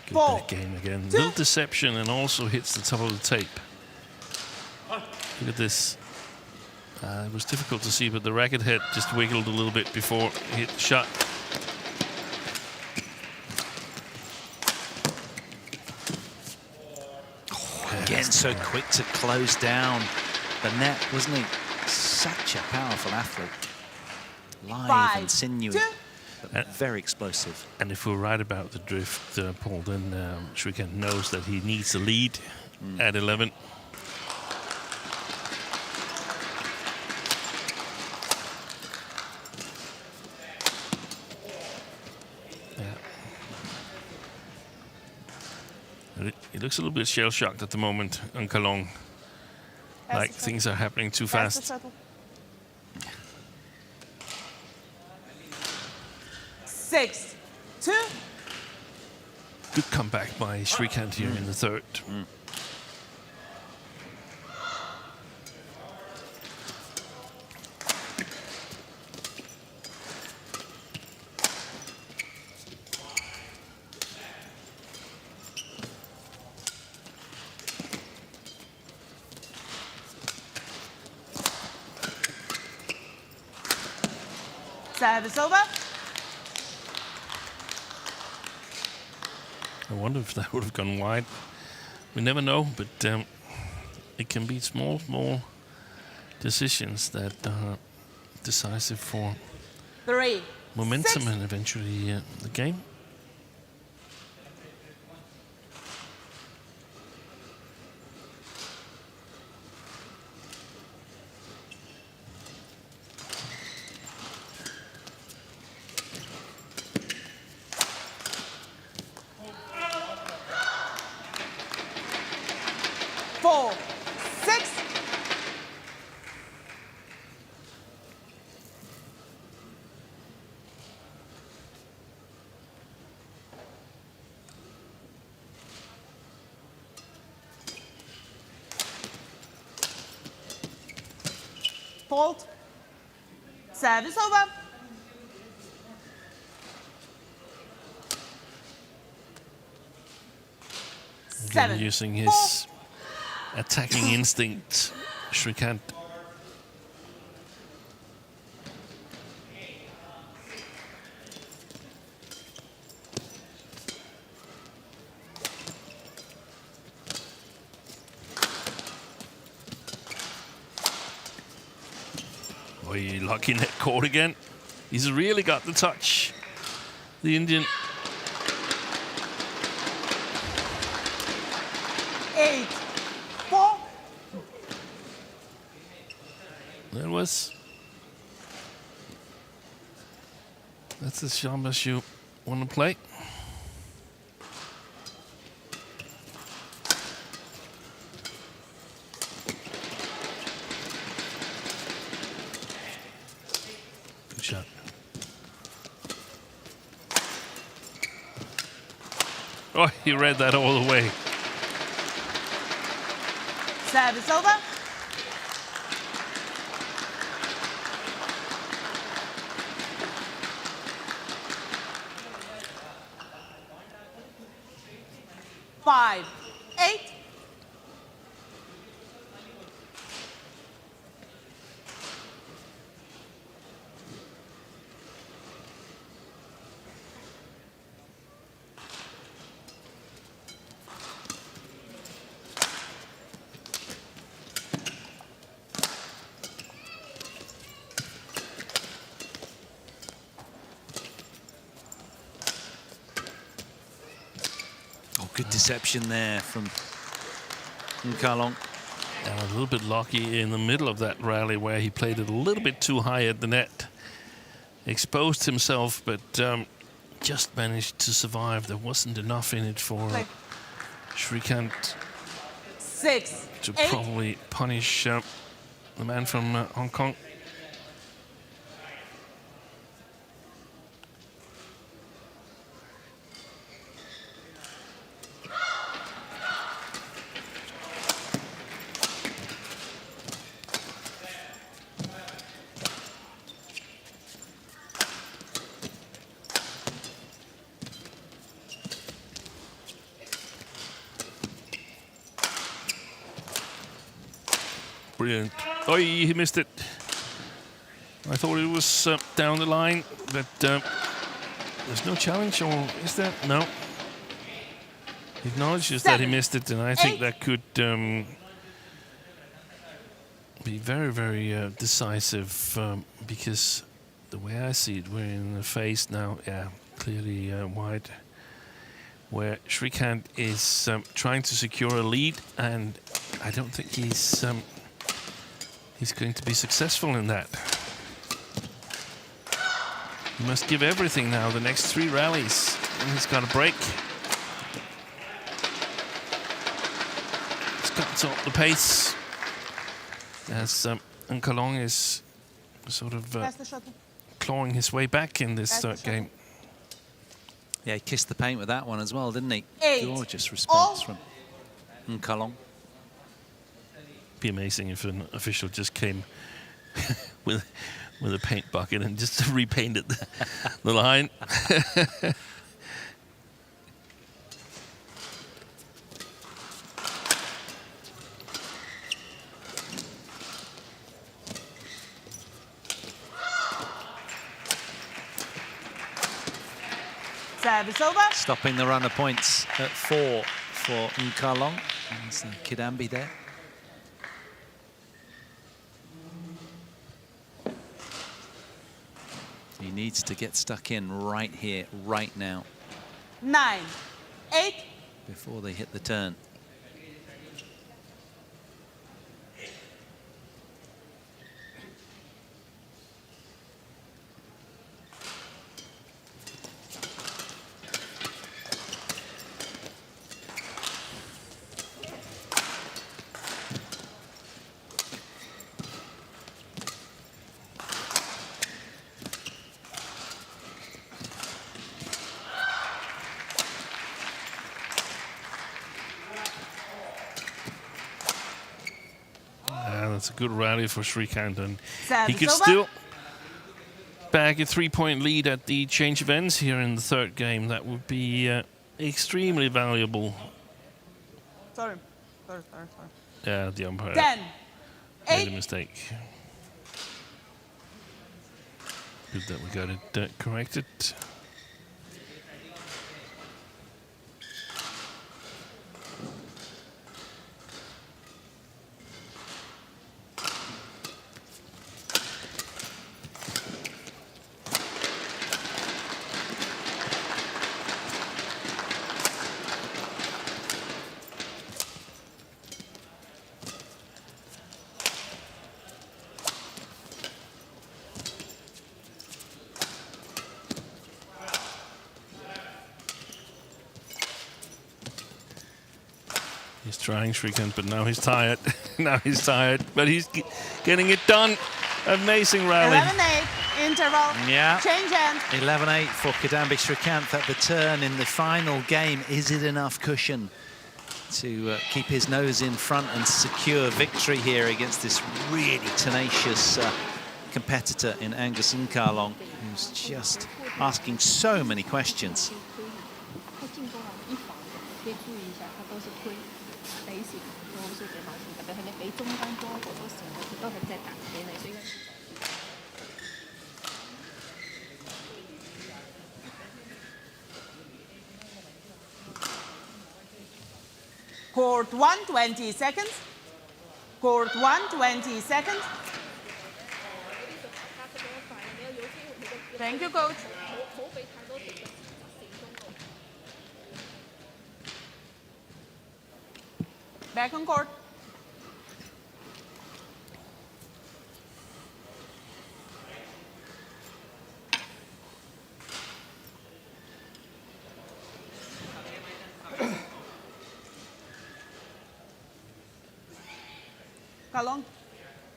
Speaker 3: Good
Speaker 2: Four,
Speaker 3: back game again.
Speaker 2: two.
Speaker 3: Little deception and also hits the top of the tape. Look at this. It was difficult to see, but the racket head just wiggled a little bit before it hit the shot.
Speaker 1: Again, so quick to close down the net, wasn't he? Such a powerful athlete. Live
Speaker 2: Five,
Speaker 1: and sinewy,
Speaker 2: two.
Speaker 1: but very explosive.
Speaker 3: And if we're right about the drift, Paul, then Srikanth knows that he needs a lead at 11. He looks a little bit shell-shocked at the moment on Kalong. Like things are happening too fast.
Speaker 2: 6, 2.
Speaker 3: Good comeback by Srikanth here in the third.
Speaker 2: Service over.
Speaker 3: I wonder if that would have gone wide. We never know, but it can be small decisions that are decisive for
Speaker 2: 3,
Speaker 3: momentum
Speaker 2: 6.
Speaker 3: and eventually the game.
Speaker 2: Four, 6. Fault. Service over.
Speaker 3: Again,
Speaker 2: 7,
Speaker 3: using
Speaker 2: 4.
Speaker 3: his attacking instinct, Srikanth. Oh, he lucky net caught again. He's really got the touch, the Indian.
Speaker 2: 8, 4.
Speaker 3: That's the shot you want to play. Good shot. Oh, he read that all the way.
Speaker 2: Service over. Five, 8.
Speaker 1: Good deception there from Nkalong.
Speaker 3: And a little bit lucky in the middle of that rally where he played it a little bit too high at the net. Exposed himself, but just managed to survive. There wasn't enough in it for Srikanth
Speaker 2: 6,
Speaker 3: to
Speaker 2: 8.
Speaker 3: probably punish the man from Hong Kong. Brilliant. Oh, he missed it. I thought it was down the line, but there's no challenge, or is there? No. He acknowledges that he missed it, and I think that could be very, very decisive, because the way I see it, we're in the phase now, yeah, clearly wide, where Srikanth is trying to secure a lead, and I don't think he's going to be successful in that. He must give everything now, the next 3 rallies, and he's got a break. He's got to up the pace as Nkalong is sort of clawing his way back in this game.
Speaker 1: Yeah, he kissed the paint with that one as well, didn't he?
Speaker 2: 8.
Speaker 1: Gorgeous response from Nkalong.
Speaker 3: Be amazing if an official just came with a paint bucket and just repainted the line.
Speaker 2: Service over.
Speaker 1: Stopping the run of points at 4 for Nkalong. There's Kidambi there. He needs to get stuck in right here, right now.
Speaker 2: 9, 8.
Speaker 1: Before they hit the turn.
Speaker 3: That's a good rally for Srikanth, and
Speaker 2: Service
Speaker 3: he could
Speaker 2: over.
Speaker 3: still bag a 3-point lead at the change of ends here in the 3rd game. That would be extremely valuable.
Speaker 2: Sorry.
Speaker 3: Yeah, the umpire
Speaker 2: 10,
Speaker 3: made
Speaker 2: 8.
Speaker 3: a mistake. Good that we got it corrected. He's trying, Srikanth, but now he's tired. Now he's tired, but he's getting it done. Amazing rally.
Speaker 2: 11-8. Interval.
Speaker 1: Yeah.
Speaker 2: Change end.
Speaker 1: 11-8 for Kidambi Srikanth at the turn in the final game. Is it enough cushion to keep his nose in front and secure victory here against this really tenacious competitor in Angus Nkalong, who's just asking so many questions?
Speaker 2: Court 1, 20 seconds. Court 1, 20 seconds. Thank you, coach. Back on court. How long?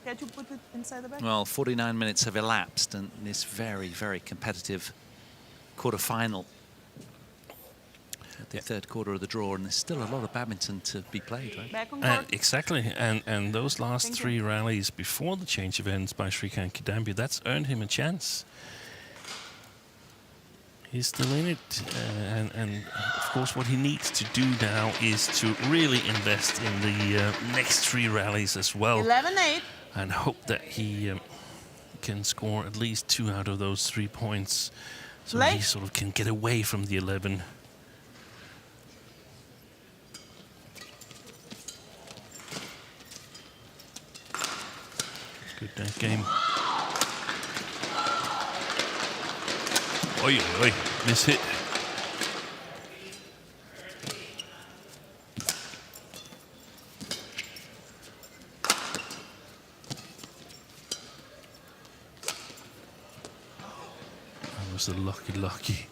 Speaker 2: Can't you put it inside the bag?
Speaker 1: Well, 49 minutes have elapsed in this very, very competitive quarter-final. The third quarter of the draw, and there's still a lot of badminton to be played, right?
Speaker 2: Back on court.
Speaker 3: Exactly, and those last
Speaker 2: Thank you.
Speaker 3: 3 rallies before the change of ends by Srikanth Kidambi, that's earned him a chance. He's still in it, and of course what he needs to do now is to really invest in the next 3 rallies as well.
Speaker 2: 11-8.
Speaker 3: And hope that he can score at least 2 out of those 3 points, so
Speaker 2: Play.
Speaker 3: he sort of can get away from the 11. Good net game. Oi, oi, miss hit. That was a lucky.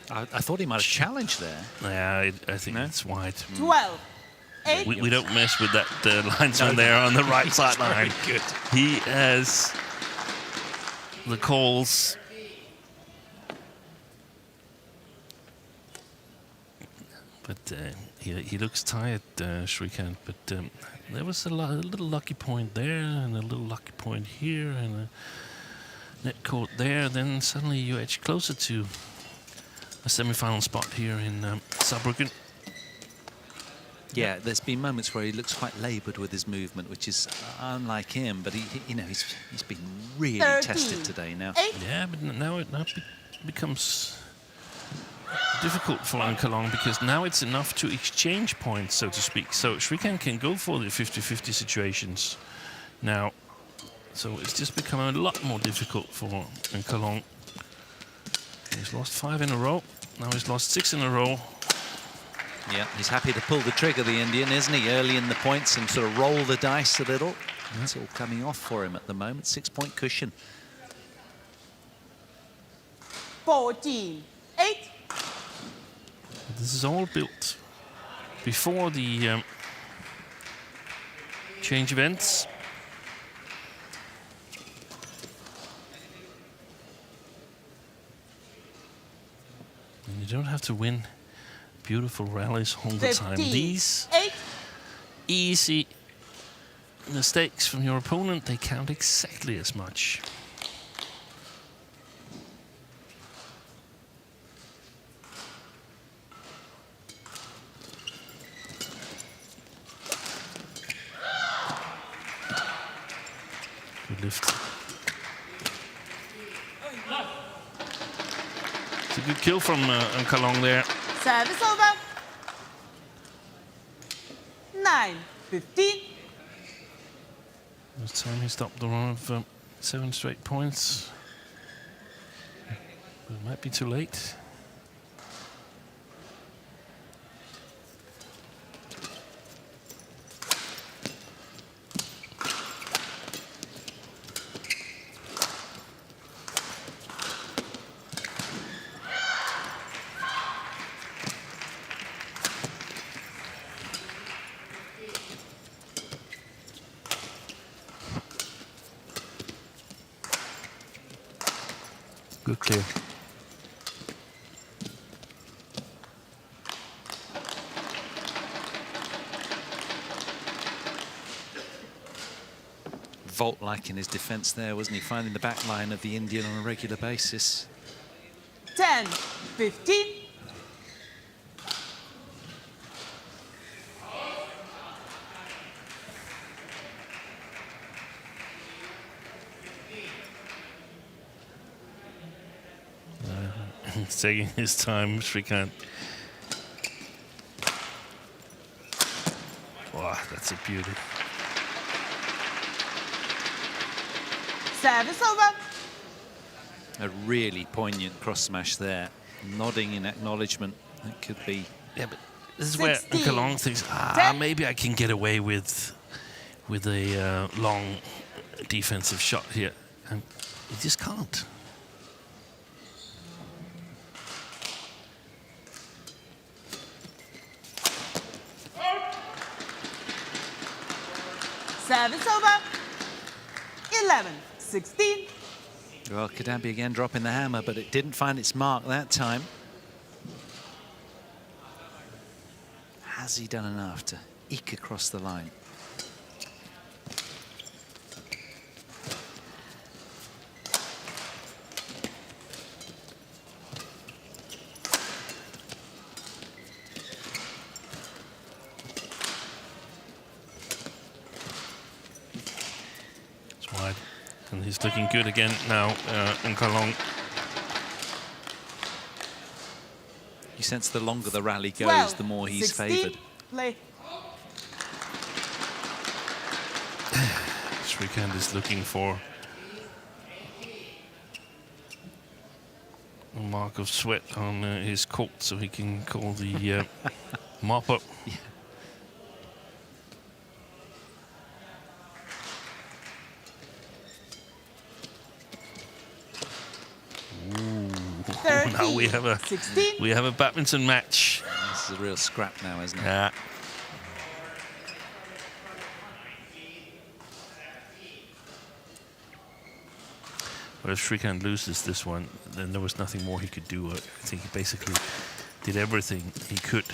Speaker 1: I thought he might have challenged there.
Speaker 3: Yeah, I think
Speaker 1: No?
Speaker 3: it's wide.
Speaker 2: 12. 8.
Speaker 3: We don't mess with that linesman there on the right sideline.
Speaker 1: Good.
Speaker 3: He has the calls. But he looks tired, Srikanth. But there was a little lucky point there, and a little lucky point here, and a net court there. Then suddenly you edge closer to a semi-final spot here in Saarbrücken.
Speaker 1: Yeah, there's been moments where he looks quite laboured with his movement, which is unlike him. But he's been really
Speaker 2: 13.
Speaker 1: tested today now.
Speaker 2: 8.
Speaker 3: Yeah, but now it becomes difficult for Ankalong, because now it's enough to exchange points, so to speak. So Srikanth can go for the 50-50 situations now. So it's just become a lot more difficult for Ankalong. He's lost 5 in a row. Now he's lost 6 in a row.
Speaker 1: Yeah, he's happy to pull the trigger, the Indian, isn't he? Early in the points and sort of roll the dice a little. It's all coming off for him at the moment. 6-point cushion.
Speaker 2: 14. 8.
Speaker 3: This is all built before the change of ends. And you don't have to win beautiful rallies all the time.
Speaker 2: 15.
Speaker 3: These
Speaker 2: 8.
Speaker 3: easy mistakes from your opponent, they count exactly as much. Good lift. It's a good kill from Ankalong there.
Speaker 2: Service over. 9-15.
Speaker 3: This time he stopped the run of 7 straight points. But it might be too late. Good clear.
Speaker 1: Vault-like in his defence there, wasn't he? Finding the back line of the Indian on a regular basis.
Speaker 2: 10-15.
Speaker 3: He's taking his time, Srikanth. Wow, that's a beauty.
Speaker 2: Service over.
Speaker 1: A really poignant cross smash there. Nodding in acknowledgement. That could be
Speaker 3: Yeah, but This is where
Speaker 2: 16.
Speaker 3: Kalong thinks,
Speaker 2: 10.
Speaker 3: maybe I can get away with a long defensive shot here, and he just can't.
Speaker 2: Service over. 11-16.
Speaker 1: Well, Kidambi again dropping the hammer, but it didn't find its mark that time. Has he done enough to eke across the line?
Speaker 3: It's wide, and he's looking good again now, Kalong.
Speaker 1: You sense the longer the rally goes, the more he's
Speaker 2: 16.
Speaker 1: favoured.
Speaker 2: Play.
Speaker 3: Srikanth is looking for a mark of sweat on his coat so he can call the mop up.
Speaker 1: Yeah.
Speaker 3: Now we have a
Speaker 2: 16.
Speaker 3: we have a badminton match.
Speaker 1: This is a real scrap now, isn't it?
Speaker 3: Yeah. But if Srikanth loses this one, then there was nothing more he could do. I think he basically did everything he could.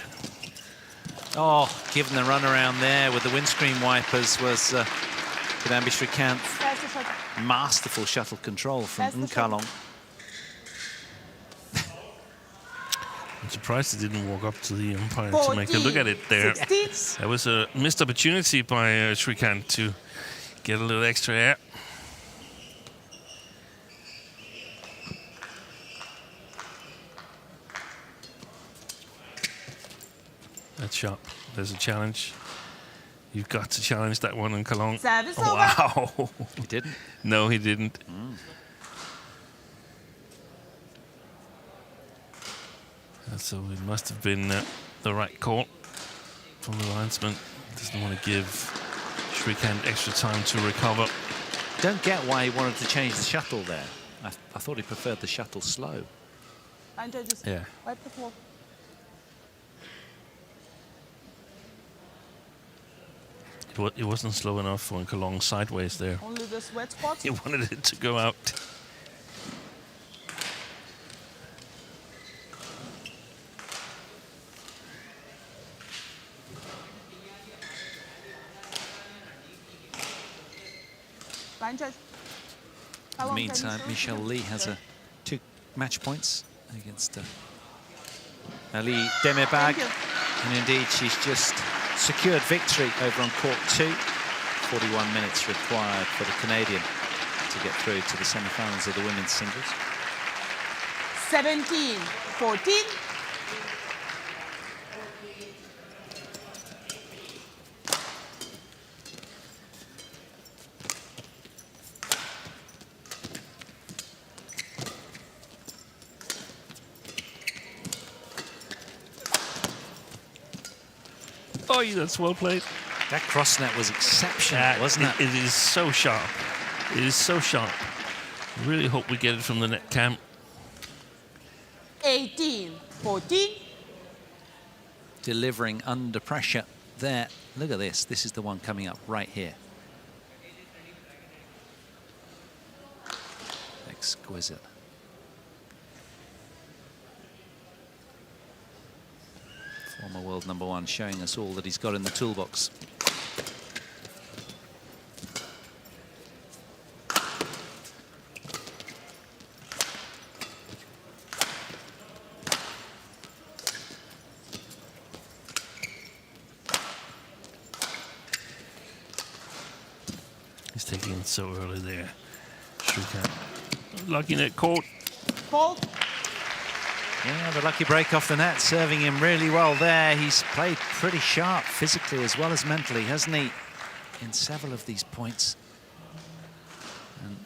Speaker 1: Oh, given the run around there with the windscreen wipers was Kidambi Srikanth.
Speaker 2: Pass the shuttle.
Speaker 1: Masterful shuttle control from
Speaker 2: Pass the shuttle.
Speaker 1: Kalong.
Speaker 3: I'm surprised he didn't walk up to the umpire to make a look at it there.
Speaker 2: 16.
Speaker 3: That was a missed opportunity by Srikanth to get a little extra air. That's sharp. There's a challenge. You've got to challenge that one in Kalong.
Speaker 2: Service
Speaker 3: Oh, wow.
Speaker 1: He didn't.
Speaker 3: No, he didn't. So it must have been the right call from the linesman. Doesn't want to give Srikanth extra time to recover.
Speaker 1: Don't get why he wanted to change the shuttle there. I thought he preferred the shuttle slow.
Speaker 2: And judges.
Speaker 3: Yeah.
Speaker 2: Wipe the floor.
Speaker 3: It wasn't slow enough when Kalong sideways there.
Speaker 2: Only the sweat spot.
Speaker 3: He wanted it to go out.
Speaker 2: Line judge.
Speaker 1: In the meantime, Michelle Lee has 2 match points against Ali Demirbag.
Speaker 2: Thank you.
Speaker 1: And indeed, she's just secured victory over on court 2. 41 minutes required for the Canadian to get through to the semi-finals of the women's singles.
Speaker 2: 17-14.
Speaker 3: Oh, that's well played.
Speaker 1: That cross net was exceptional, wasn't it?
Speaker 3: It is so sharp. It is so sharp. I really hope we get it from the net cam.
Speaker 2: 18-14.
Speaker 1: Delivering under pressure there. Look at this. This is the one coming up right here. Exquisite. Former world #1 showing us all that he's got in the toolbox.
Speaker 3: He's taking it so early there. Srikanth. Lucky net caught.
Speaker 2: Fault.
Speaker 1: Yeah, the lucky break off the net, serving him really well there. He's played pretty sharp physically as well as mentally, hasn't he, in several of these points.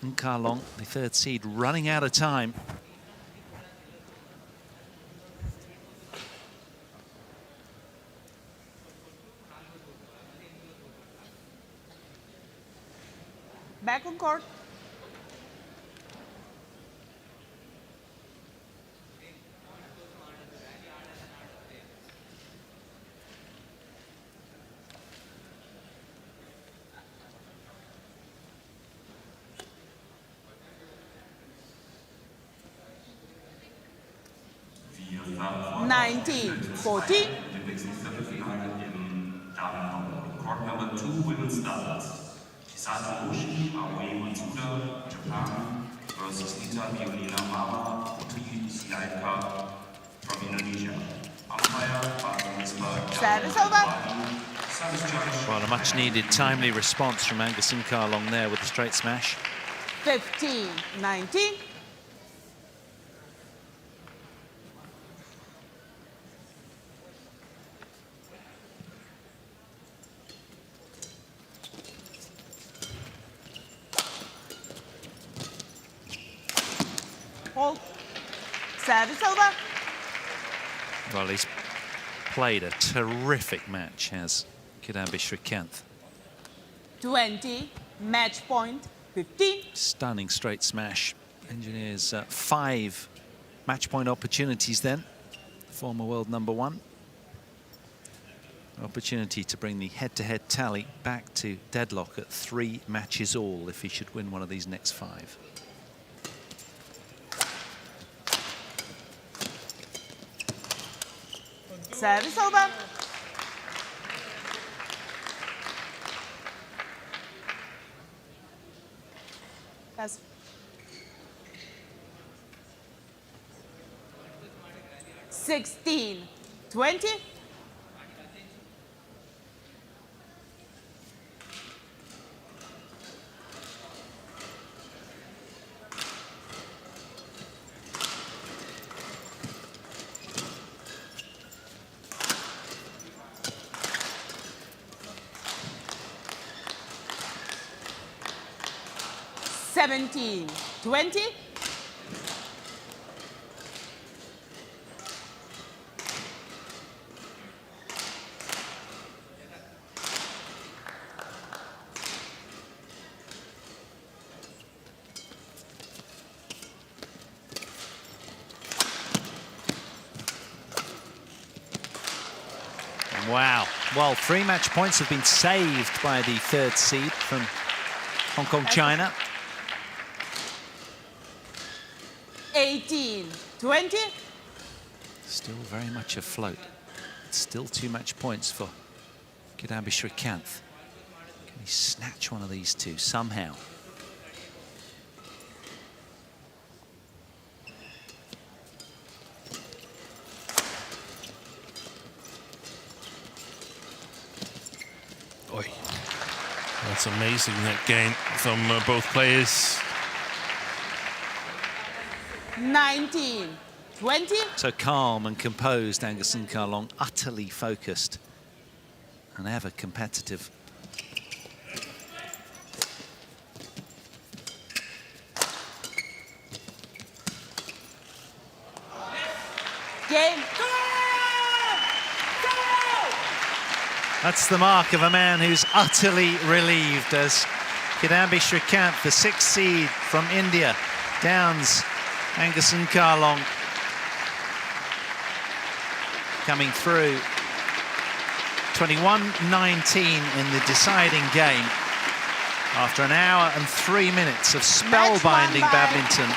Speaker 1: And Kalong, the 3rd seed, running out of time.
Speaker 2: Second court.
Speaker 4: Wir
Speaker 2: 19-14.
Speaker 4: im nächsten Viertelfinale im Damen-Doppel. Court number 2 women's doubles. Chisato Oshii, Aoi Matsuda, Japan versus Nita Violina Mama, Putri Siaika from Indonesia. Umpire,
Speaker 2: Service over.
Speaker 4: Service judge.
Speaker 1: Well, a much-needed timely response from Angus Incarlong there with the straight smash.
Speaker 2: 15-19. Hold. Service over.
Speaker 1: Well, he's played a terrific match, has Kidambi Srikanth.
Speaker 2: 20. Match point. 15.
Speaker 1: Stunning straight smash. Engineers 5 match point opportunities then. Former world number 1. Opportunity to bring the head-to-head tally back to deadlock at 3 matches all if he should win one of these next 5.
Speaker 2: Service over. Pass. Sixteen, 20. Seventeen, 20.
Speaker 1: Wow. Well, 3 match points have been saved by the 3rd seed from Hong Kong, China.
Speaker 2: 18, 20.
Speaker 1: Still very much afloat. Still 2 match points for Kidambi Srikanth. Can he snatch one of these 2 somehow?
Speaker 3: Oi. That's amazing, that game from both players.
Speaker 2: 19, 20.
Speaker 1: So calm and composed, Angus Incarlong, utterly focused and ever competitive.
Speaker 2: Game.
Speaker 1: That's the mark of a man who's utterly relieved as Kidambi Srikanth, the 6th seed from India, downs Angus Incarlong, coming through 21-19 in the deciding game after an hour and 3 minutes of spellbinding badminton.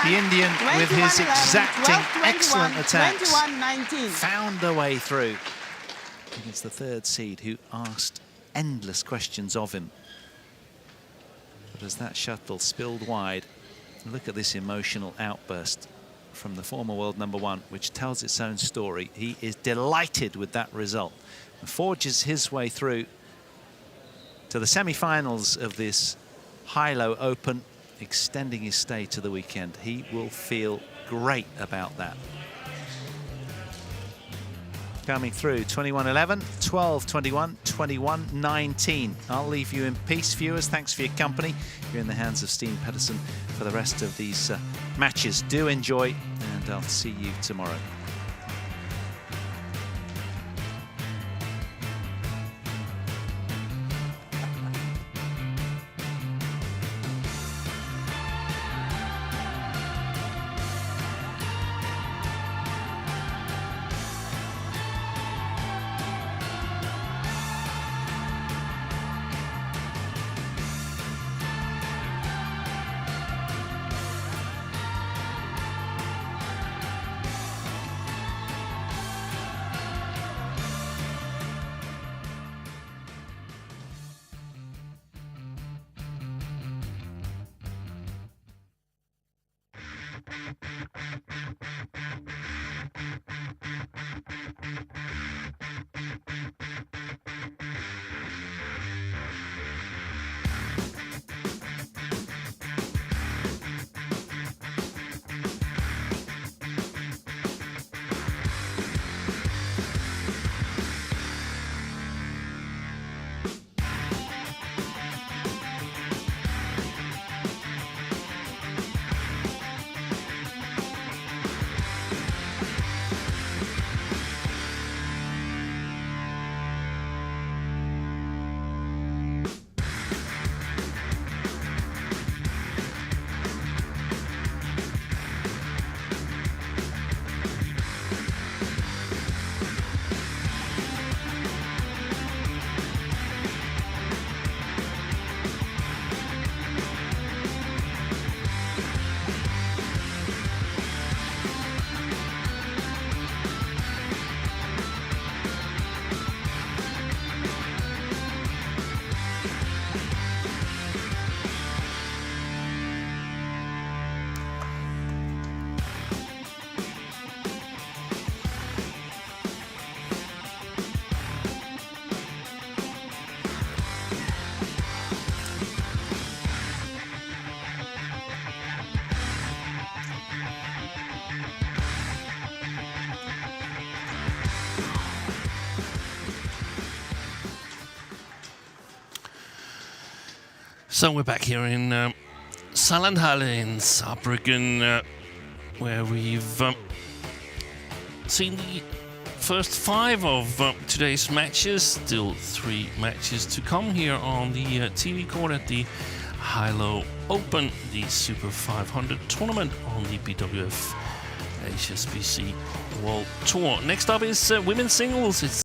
Speaker 1: The Indian, with his exacting, excellent attacks, found their way through against the 3rd seed, who asked endless questions of him. But as that shuttle spilled wide, look at this emotional outburst from the former world number 1, which tells its own story. He is delighted with that result and forges his way through to the semi-finals of this Hylo Open, extending his stay to the weekend. He will feel great about that. Coming through 21-11, 12-21, 21-19. I'll leave you in peace, viewers. Thanks for your company. You're in the hands of Steen Pedersen for the rest of these matches. Do enjoy, and I'll see you tomorrow.
Speaker 3: So we're back here in Saarlandhalle in Saarbrücken, where we've seen the first 5 of today's matches. Still 3 matches to come here on the TV court at the Hylo Open, the Super 500 tournament on the BWF HSBC World Tour. Next up is women's singles. It's